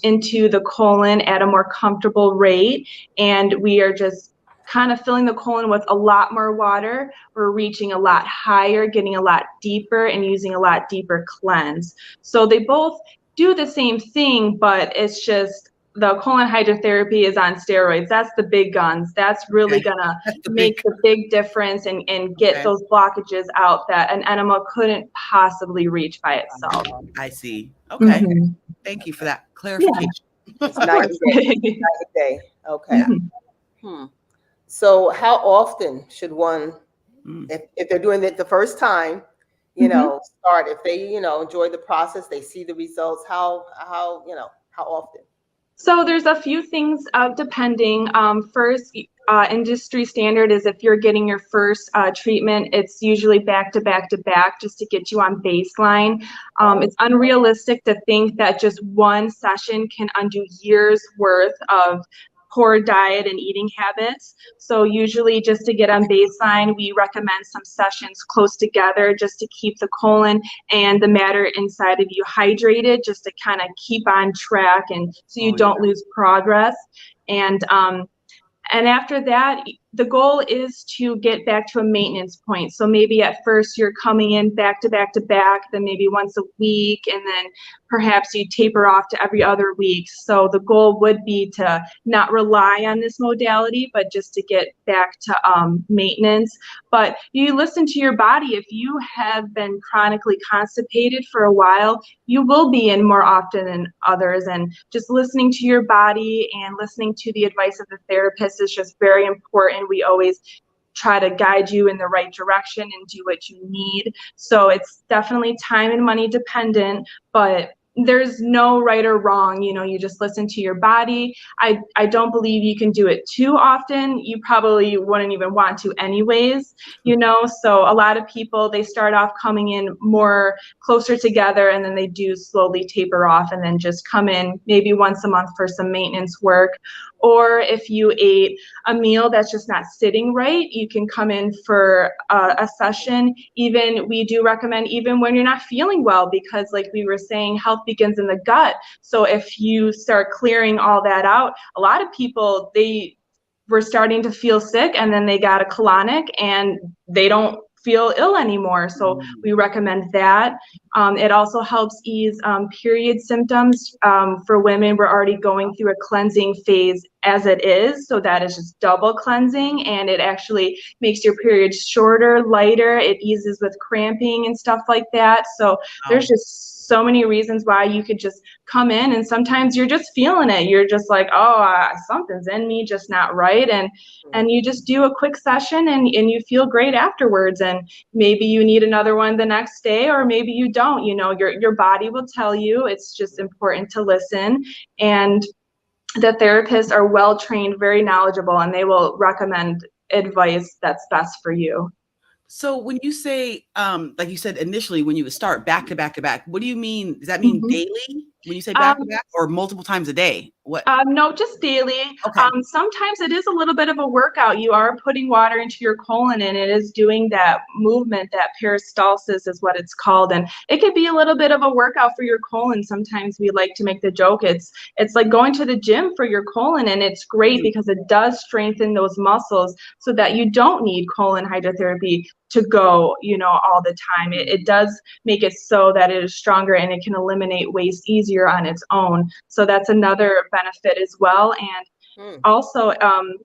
Speaker 4: into the colon at a more comfortable rate. And we are just kind of filling the colon with a lot more water. We're reaching a lot higher, getting a lot deeper, and using a lot deeper cleanse. So they both do the same thing, but it's just the colon hydrotherapy is on steroids. That's the big guns. That's really gonna make the big difference and get those blockages out that an enema couldn't possibly reach by itself.
Speaker 2: I see. Okay. Thank you for that clarification.
Speaker 3: Yeah. It's night and day. Okay. So how often should one, if they're doing it the first time, start, if they, enjoy the process, they see the results, how often?
Speaker 4: So there's a few things depending. First, industry standard is if you're getting your first treatment, it's usually back to back to back just to get you on baseline. It's unrealistic to think that just one session can undo years worth of poor diet and eating habits. So usually just to get on baseline, we recommend some sessions close together just to keep the colon and the matter inside of you hydrated, just to kind of keep on track and so you don't lose progress. And after that, the goal is to get back to a maintenance point. So maybe at first you're coming in back to back to back, then maybe once a week, and then perhaps you taper off to every other week. So the goal would be to not rely on this modality, but just to get back to maintenance. But you listen to your body. If you have been chronically constipated for a while, you will be in more often than others. And just listening to your body and listening to the advice of the therapist is just very important. We always try to guide you in the right direction and do what you need. So it's definitely time and money dependent, but there's no right or wrong. You just listen to your body. I don't believe you can do it too often. You probably wouldn't even want to anyways, so a lot of people, they start off coming in more closer together, and then they do slowly taper off and then just come in maybe once a month for some maintenance work. Or if you ate a meal that's just not sitting right, you can come in for a session. We do recommend even when you're not feeling well, because like we were saying, health begins in the gut. So if you start clearing all that out, a lot of people, they were starting to feel sick and then they got a colonic and they don't feel ill anymore. So we recommend that. It also helps ease period symptoms. For women, we're already going through a cleansing phase as it is. So that is just double cleansing, and it actually makes your periods shorter, lighter. It eases with cramping and stuff like that. So there's just so many reasons why you could just come in, and sometimes you're just feeling it. You're just like, oh, something's in me, just not right. And you just do a quick session and you feel great afterwards. And maybe you need another one the next day, or maybe you don't. You know, your body will tell you. It's just important to listen. And the therapists are well trained, very knowledgeable, and they will recommend advice that's best for you.
Speaker 2: So when you say, like you said initially, when you would start back to back to back, what do you mean? Does that mean daily when you say back to back, or multiple times a day? What?
Speaker 4: No, just daily.
Speaker 2: Okay.
Speaker 4: Sometimes it is a little bit of a workout. You are putting water into your colon, and it is doing that movement, that peristalsis is what it's called. And it can be a little bit of a workout for your colon. Sometimes we like to make the joke, it's like going to the gym for your colon, and it's great because it does strengthen those muscles so that you don't need colon hydrotherapy to go, all the time. It does make it so that it is stronger and it can eliminate waste easier on its own. So that's another benefit as well. And also,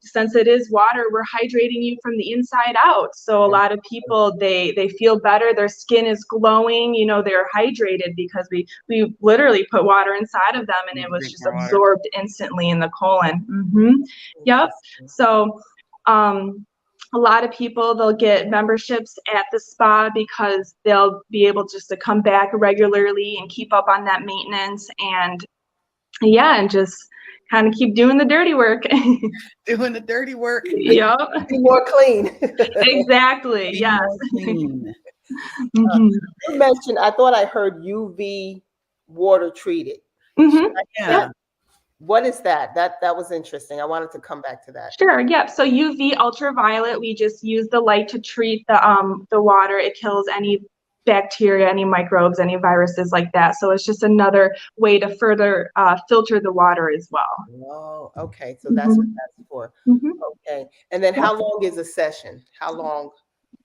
Speaker 4: since it is water, we're hydrating you from the inside out. So a lot of people, they feel better. Their skin is glowing, they're hydrated because we literally put water inside of them, and it was just absorbed instantly in the colon. Yep. So, a lot of people, they'll get memberships at the spa because they'll be able just to come back regularly and keep up on that maintenance, and just kind of keep doing the dirty work.
Speaker 2: Doing the dirty work.
Speaker 4: Yep.
Speaker 3: Be more clean.
Speaker 4: Exactly. Yes.
Speaker 3: You mentioned, I thought I heard UV water treated.
Speaker 2: Yeah.
Speaker 3: What is that? That was interesting. I wanted to come back to that.
Speaker 4: Sure. Yep. So UV ultraviolet, we just use the light to treat the water. It kills any bacteria, any microbes, any viruses like that. So it's just another way to further filter the water as well.
Speaker 3: Oh, okay. So that's what that's for. Okay. And then how long is a session? How long?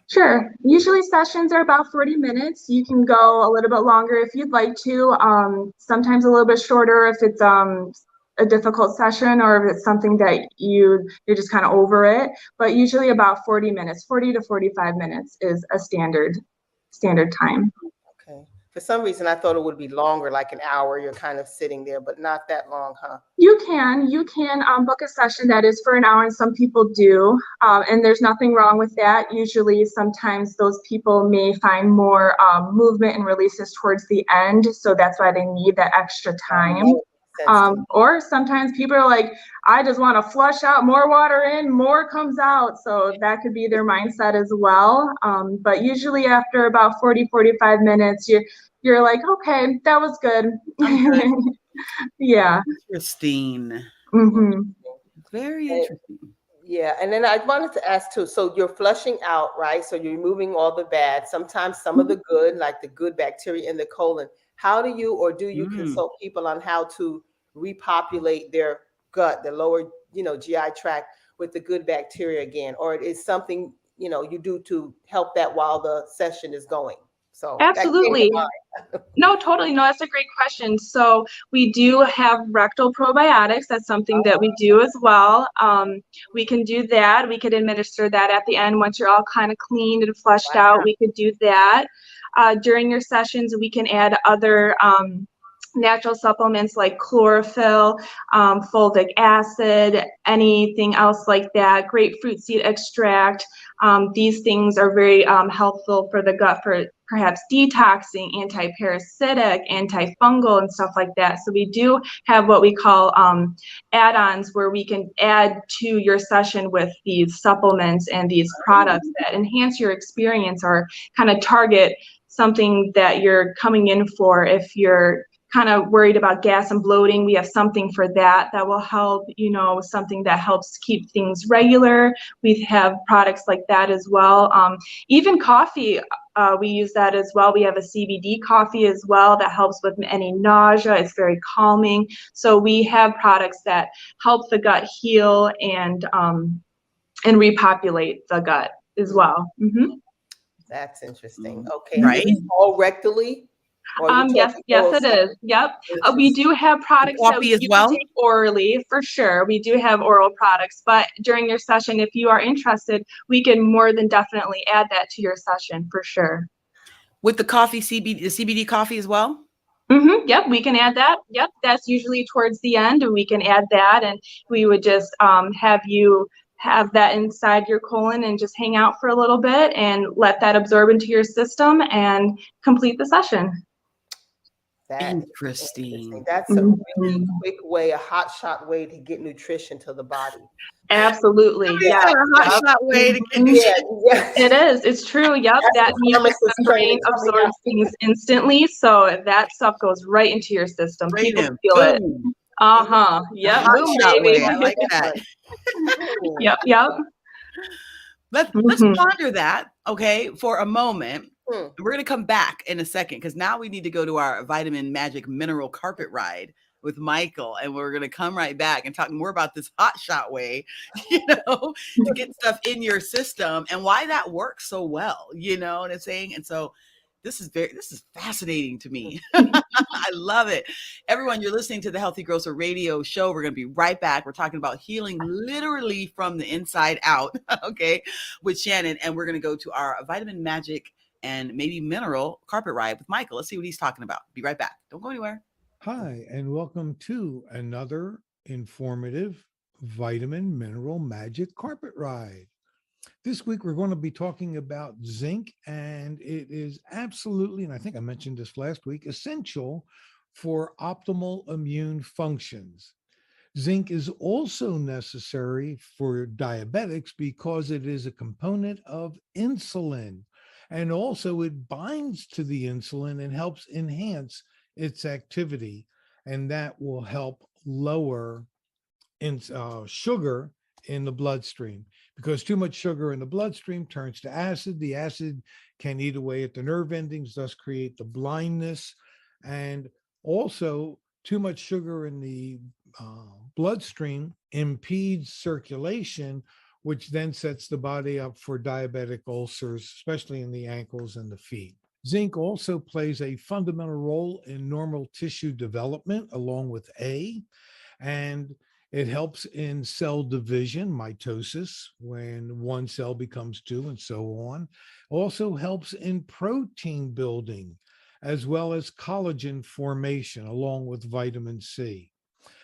Speaker 4: Sure. Usually sessions are about 40 minutes. You can go a little bit longer if you'd like to. Sometimes a little bit shorter if it's a difficult session, or if it's something that you're just kind of over it. But usually about 40 minutes, 40 to 45 minutes is a standard time.
Speaker 3: Okay. For some reason, I thought it would be longer, like an hour. You're kind of sitting there, but not that long, huh?
Speaker 4: You can book a session that is for an hour, and some people do. And there's nothing wrong with that. Usually, sometimes those people may find more movement and releases towards the end. So that's why they need that extra time. Or sometimes people are like, I just want to flush out more water in, more comes out. So that could be their mindset as well. But usually after about 40, 45 minutes, you're like, okay, that was good. Yeah.
Speaker 2: Interesting. Very interesting.
Speaker 3: Yeah. And then I wanted to ask too, so you're flushing out, right? So you're removing all the bad, sometimes some of the good, like the good bacteria in the colon. How do you consult people on how to repopulate their gut, the lower, GI tract with the good bacteria again? Or it is something, you do to help that while the session is going? So
Speaker 4: absolutely. No, totally. No, that's a great question. So we do have rectal probiotics. That's something that we do as well. We can do that. We could administer that at the end once you're all kind of cleaned and flushed out. We could do that. During your sessions, we can add other natural supplements like chlorophyll, fulvic acid, anything else like that, grapefruit seed extract. These things are very helpful for the gut for perhaps detoxing, anti-parasitic, antifungal, and stuff like that. So we do have what we call add-ons, where we can add to your session with these supplements and these products that enhance your experience or kind of target something that you're coming in for if you're kind of worried about gas and bloating, we have something for that will help, something that helps keep things regular. We have products like that as well. Even coffee, we use that as well. We have a CBD coffee as well that helps with any nausea. It's very calming. So we have products that help the gut heal and repopulate the gut as well. Mm-hmm.
Speaker 3: That's interesting. Okay.
Speaker 2: Right.
Speaker 3: All rectally?
Speaker 4: Yes, it is. Yep. We do have products that you can take orally, for sure. We do have oral products, but during your session, if you are interested, we can more than definitely add that to your session, for sure.
Speaker 2: With the coffee, the CBD coffee as well?
Speaker 4: Mm-hmm. Yep, we can add that. Yep, that's usually towards the end, and we can add that, and we would just have you have that inside your colon and just hang out for a little bit and let that absorb into your system and complete the session.
Speaker 2: Interesting.
Speaker 3: That's a really quick way, a hot shot way to get nutrition to the body.
Speaker 4: Absolutely. Yeah.
Speaker 2: A hot shot way to get nutrition.
Speaker 3: Yeah.
Speaker 4: It is. It's true. Yep. That mucous membrane absorbs things instantly. So that stuff goes right into your system. People feel it. Uh-huh. Yep.
Speaker 2: Boom, baby. I like that.
Speaker 4: Yep.
Speaker 2: Let's ponder that, okay, for a moment. We're going to come back in a second because now we need to go to our Vitamin Magic Mineral Carpet Ride with Michael, and we're going to come right back and talk more about this hot shot way, to get stuff in your system and why that works so well, you know what I'm saying? And so this is fascinating to me. I love it. Everyone, you're listening to the Healthy Grocer Radio Show. We're going to be right back. We're talking about healing literally from the inside out, okay, with Shannan, and we're going to go to our Vitamin Magic and maybe Mineral Carpet Ride with Michael. Let's see what he's talking about. Be right back. Don't go anywhere.
Speaker 10: Hi, and welcome to another informative Vitamin Mineral Magic Carpet Ride. This week, we're going to be talking about zinc, and it is absolutely, and I think I mentioned this last week, essential for optimal immune functions. Zinc is also necessary for diabetics because it is a component of insulin, and also it binds to the insulin and helps enhance its activity, and that will help lower sugar in the bloodstream, because too much sugar in the bloodstream turns to acid. The acid can eat away at the nerve endings, thus create the blindness. And also too much sugar in the bloodstream impedes circulation, which then sets the body up for diabetic ulcers, especially in the ankles and the feet. Zinc also plays a fundamental role in normal tissue development along with A, and it helps in cell division, mitosis, when one cell becomes two and so on. Also helps in protein building, as well as collagen formation, along with vitamin C.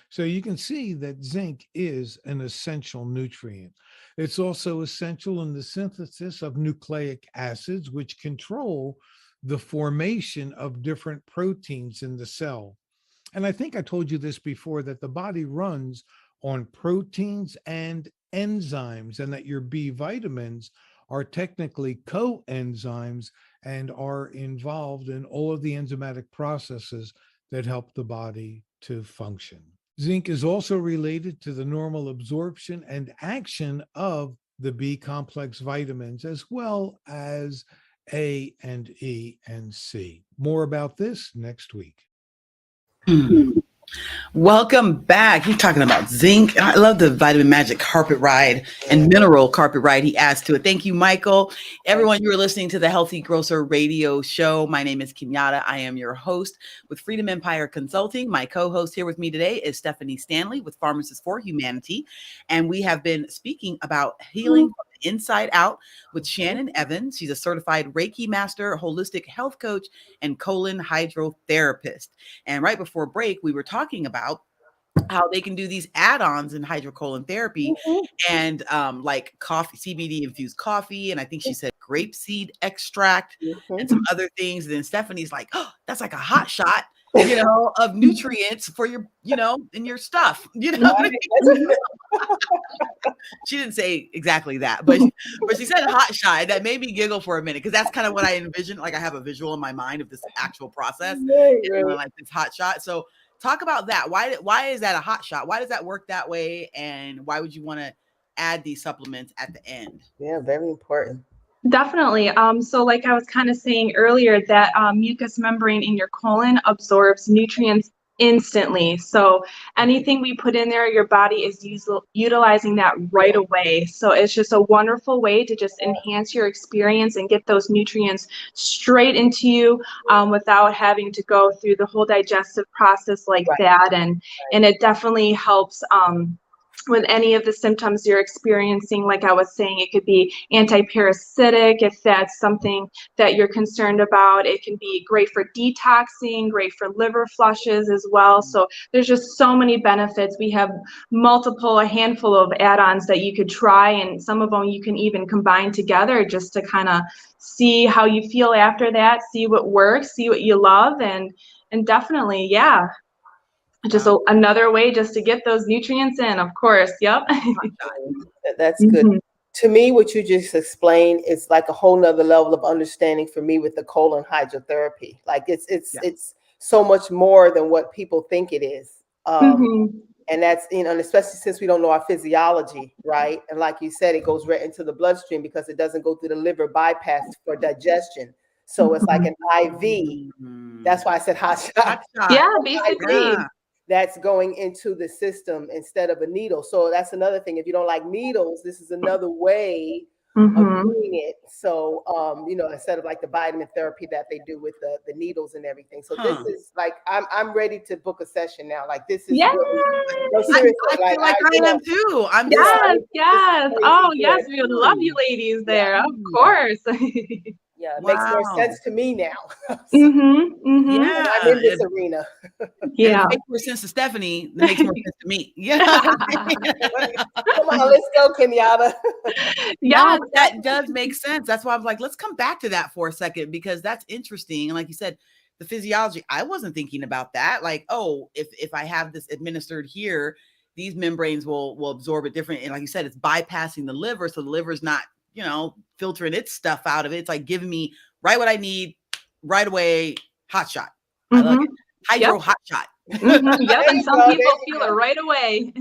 Speaker 10: So you can see that zinc is an essential nutrient. It's also essential in the synthesis of nucleic acids, which control the formation of different proteins in the cell. And I think I told you this before, that the body runs on proteins and enzymes, and that your B vitamins are technically coenzymes and are involved in all of the enzymatic processes that help the body to function. Zinc is also related to the normal absorption and action of the B complex vitamins, as well as A and E and C. More about this next week.
Speaker 2: Welcome back. He's talking about zinc. I love the Vitamin Magic Carpet Ride and Mineral Carpet Ride he adds to it. Thank you, Michael. Everyone, you are listening to the Healthy Grocer Radio Show. My name is Kenyatta. I am your host with Freedom Empire Consulting. My co-host here with me today is Stephanie Stanley with Pharmacists for Humanity. And we have been speaking about healing from the inside out with Shannan Evans. She's a certified Reiki master, holistic health coach, and colon hydrotherapist. And right before break, we were talking about how they can do these add-ons in hydrocolon therapy and like coffee, CBD infused coffee. And I think she said grapeseed extract and some other things. And then Stephanie's like, oh, that's like a hot shot, of nutrients for your, in your stuff, She didn't say exactly that, but she said hot shot. That made me giggle for a minute because that's kind of what I envisioned. Like I have a visual in my mind of this actual process, and like this hot shot. So talk about that. Why is that a hot shot? Why does that work that way? And why would you want to add these supplements at the end?
Speaker 3: Yeah, very important.
Speaker 4: Definitely. So like I was kind of saying earlier, that mucous membrane in your colon absorbs nutrients instantly. So anything we put in there, your body is utilizing that right away. So it's just a wonderful way to just enhance your experience and get those nutrients straight into you without having to go through the whole digestive process like that. And it definitely helps with any of the symptoms you're experiencing. Like I was saying, it could be anti-parasitic if that's something that you're concerned about. It can be great for detoxing, great for liver flushes as well. So there's just so many benefits. We have a handful of add-ons that you could try, and some of them you can even combine together just to kind of see how you feel after that, see what works, see what you love, and definitely, yeah. Just another way just to get those nutrients in, of course. Yep.
Speaker 3: That's good. To me, what you just explained is like a whole nother level of understanding for me with the colon hydrotherapy. Like it's so much more than what people think it is. And that's, and especially since we don't know our physiology, right? And like you said, it goes right into the bloodstream because it doesn't go through the liver bypass for digestion. So it's like an IV. That's why I said hot shot.
Speaker 4: Yeah, basically.
Speaker 3: That's going into the system instead of a needle. So that's another thing. If you don't like needles, this is another way of doing it. So, instead of like the vitamin therapy that they do with the needles and everything. So this is like, I'm ready to book a session now. Like this is really,
Speaker 2: I feel like I am too. I'm
Speaker 4: yes. Oh, yes. We would love you ladies there. Of course.
Speaker 3: Yeah, it makes more sense to me now.
Speaker 2: Yeah,
Speaker 3: I'm in this arena.
Speaker 2: Yeah, it makes more sense to Stephanie. It makes more sense to me. Yeah,
Speaker 3: come on, let's go, Kenyatta.
Speaker 2: Yeah, that does make sense. That's why I'm like, let's come back to that for a second because that's interesting. And like you said, the physiology, I wasn't thinking about that. Like, oh, if I have this administered here, these membranes will absorb it different. And like you said, it's bypassing the liver, so the liver's not, filtering its stuff out of it. It's like giving me right what I need right away. Hot shot. I love it. Hydro hot shot.
Speaker 4: Yep. And some people feel it right away.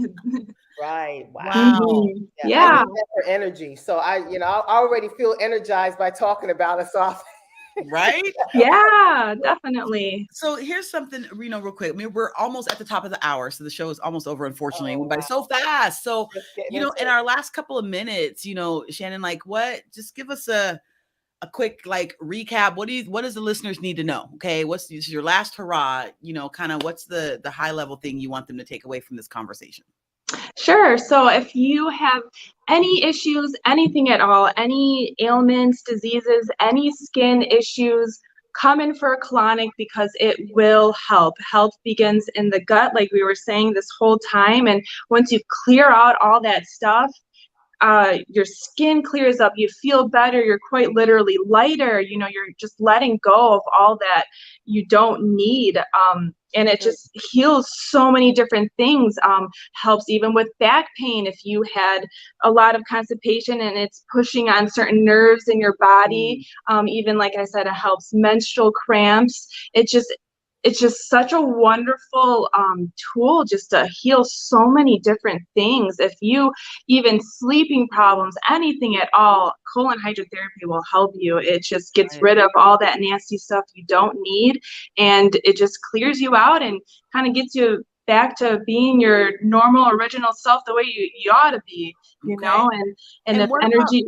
Speaker 3: Right. Wow.
Speaker 4: Yeah.
Speaker 3: For energy. So I already feel energized by talking about it. So
Speaker 2: right?
Speaker 4: Yeah, definitely.
Speaker 2: So here's something, real quick. I mean, we're almost at the top of the hour, so the show is almost over, unfortunately. It went by so fast. So, in our last couple of minutes, Shannan, like just give us a quick like recap. What does the listeners need to know? Okay. What's your last hurrah? Kind of what's the high level thing you want them to take away from this conversation?
Speaker 4: Sure. So if you have any issues, anything at all, any ailments, diseases, any skin issues, come in for a colonic because it will help. Health begins in the gut, like we were saying this whole time. And once you clear out all that stuff, your skin clears up, you feel better, you're quite literally lighter, you're just letting go of all that you don't need. And it just heals so many different things. Helps even with back pain if you had a lot of constipation and it's pushing on certain nerves in your body. Even like I said, it helps menstrual cramps. It's just such a wonderful tool just to heal so many different things. If you even sleeping problems, anything at all, colon hydrotherapy will help you. It just gets rid of all that nasty stuff you don't need, and it just clears you out and kind of gets you back to being your normal, original self, the way you ought to be, and if energy.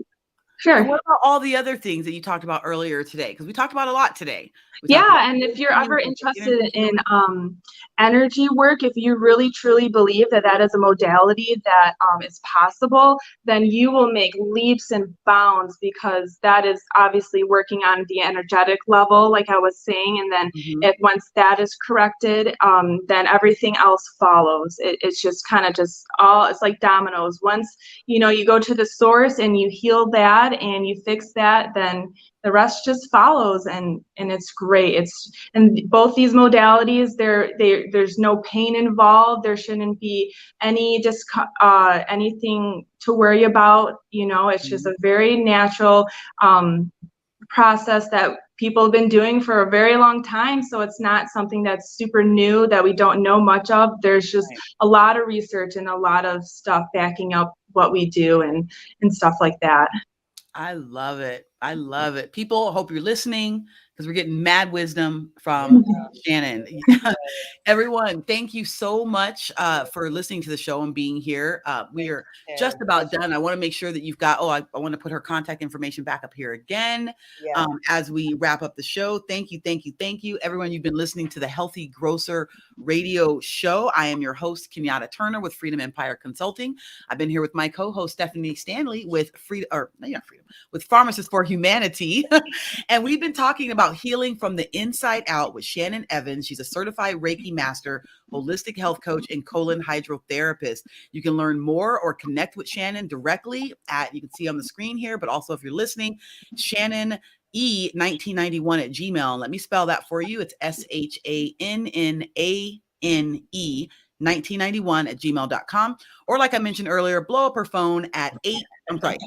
Speaker 4: Sure.
Speaker 2: And what about all the other things that you talked about earlier today? Because we talked about a lot today.
Speaker 4: And if you're ever interested in energy work, if you really truly believe that is a modality that is possible, then you will make leaps and bounds because that is obviously working on the energetic level, like I was saying. And then once that is corrected, then everything else follows. It's just kind of it's like dominoes. Once, you go to the source and you heal that and you fix that, then the rest just follows, and it's great. And both these modalities, there's no pain involved. There shouldn't be anything to worry about. It's just a very natural process that people have been doing for a very long time. So it's not something that's super new that we don't know much of. There's just a lot of research and a lot of stuff backing up what we do and stuff like that.
Speaker 2: I love it. I love it. People, hope you're listening, because we're getting mad wisdom from Shannan. Everyone, thank you so much for listening to the show and being here. We are just about done. I want to make sure that you've got, I want to put her contact information back up here again as we wrap up the show. Thank you, thank you, thank you. Everyone, you've been listening to the Healthy Grocer Radio Show. I am your host, Kenyatta Turner with Freedom Empire Consulting. I've been here with my co-host, Stephanie Stanley with with Pharmacists for Humanity. And we've been talking about healing from the inside out with Shannan Evans. She's a certified Reiki master, holistic health coach, and colon hydrotherapist. You can learn more or connect with Shannan directly you can see on the screen here, but also if you're listening, Shannan E1991 at Gmail. Let me spell that for you. It's SHANNANE 1991 at gmail.com. Or like I mentioned earlier, blow up her phone at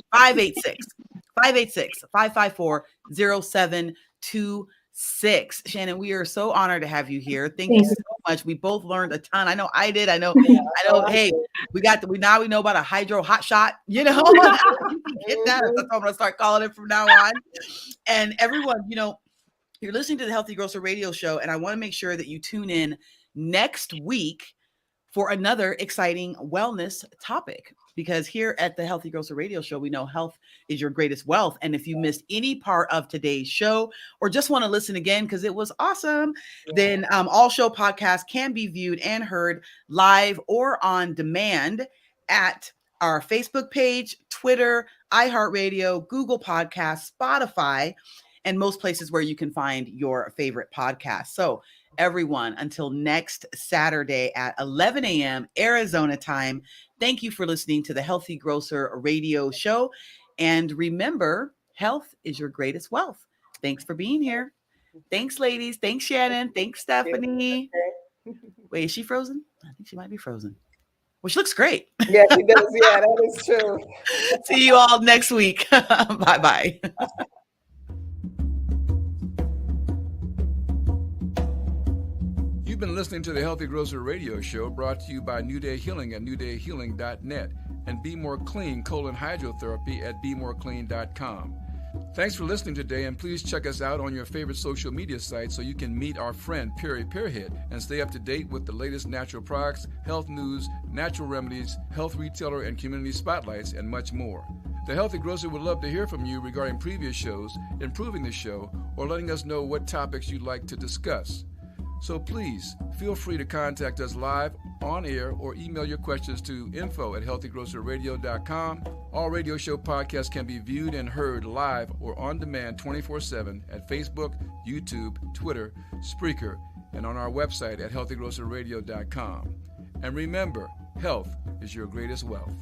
Speaker 2: 586-554-0726. Shannan, we are so honored to have you here. Thank you so much. We both learned a ton. I know I did. I know. Hey, we know about a hydro hot shot, Get that. That's what I'm going to start calling it from now on. And everyone, you're listening to the Healthy Grocer Radio Show, and I want to make sure that you tune in next week for another exciting wellness topic, because here at the Healthy Grocer Radio Show, we know health is your greatest wealth. And if you missed any part of today's show or just want to listen again because it was awesome, then all show podcasts can be viewed and heard live or on demand at our Facebook page, Twitter, iHeartRadio, Google Podcasts, Spotify, and most places where you can find your favorite podcast. So everyone, until next Saturday at 11 a.m. Arizona time, thank you for listening to the Healthy Grocer Radio Show. And remember, health is your greatest wealth. Thanks for being here. Thanks, ladies. Thanks, Shannan. Thanks, Stephanie. Wait, is she frozen? I think she might be frozen. Well, she looks great.
Speaker 3: Yeah, she does. Yeah, that is true.
Speaker 2: See you all next week. Bye-bye.
Speaker 1: You've been listening to the Healthy Grocer Radio Show, brought to you by New Day Healing at newdayhealing.net and Be More Clean colon hydrotherapy at bemoreclean.com. Thanks for listening today, and please check us out on your favorite social media sites so you can meet our friend Perry Pearhead and stay up to date with the latest natural products, health news, natural remedies, health retailer and community spotlights, and much more. The Healthy Grocer would love to hear from you regarding previous shows, improving the show, or letting us know what topics you'd like to discuss. So please feel free to contact us live, on air, or email your questions to info@healthygrocerradio.com. All radio show podcasts can be viewed and heard live or on demand 24/7 at Facebook, YouTube, Twitter, Spreaker, and on our website at healthygrocerradio.com. And remember, health is your greatest wealth.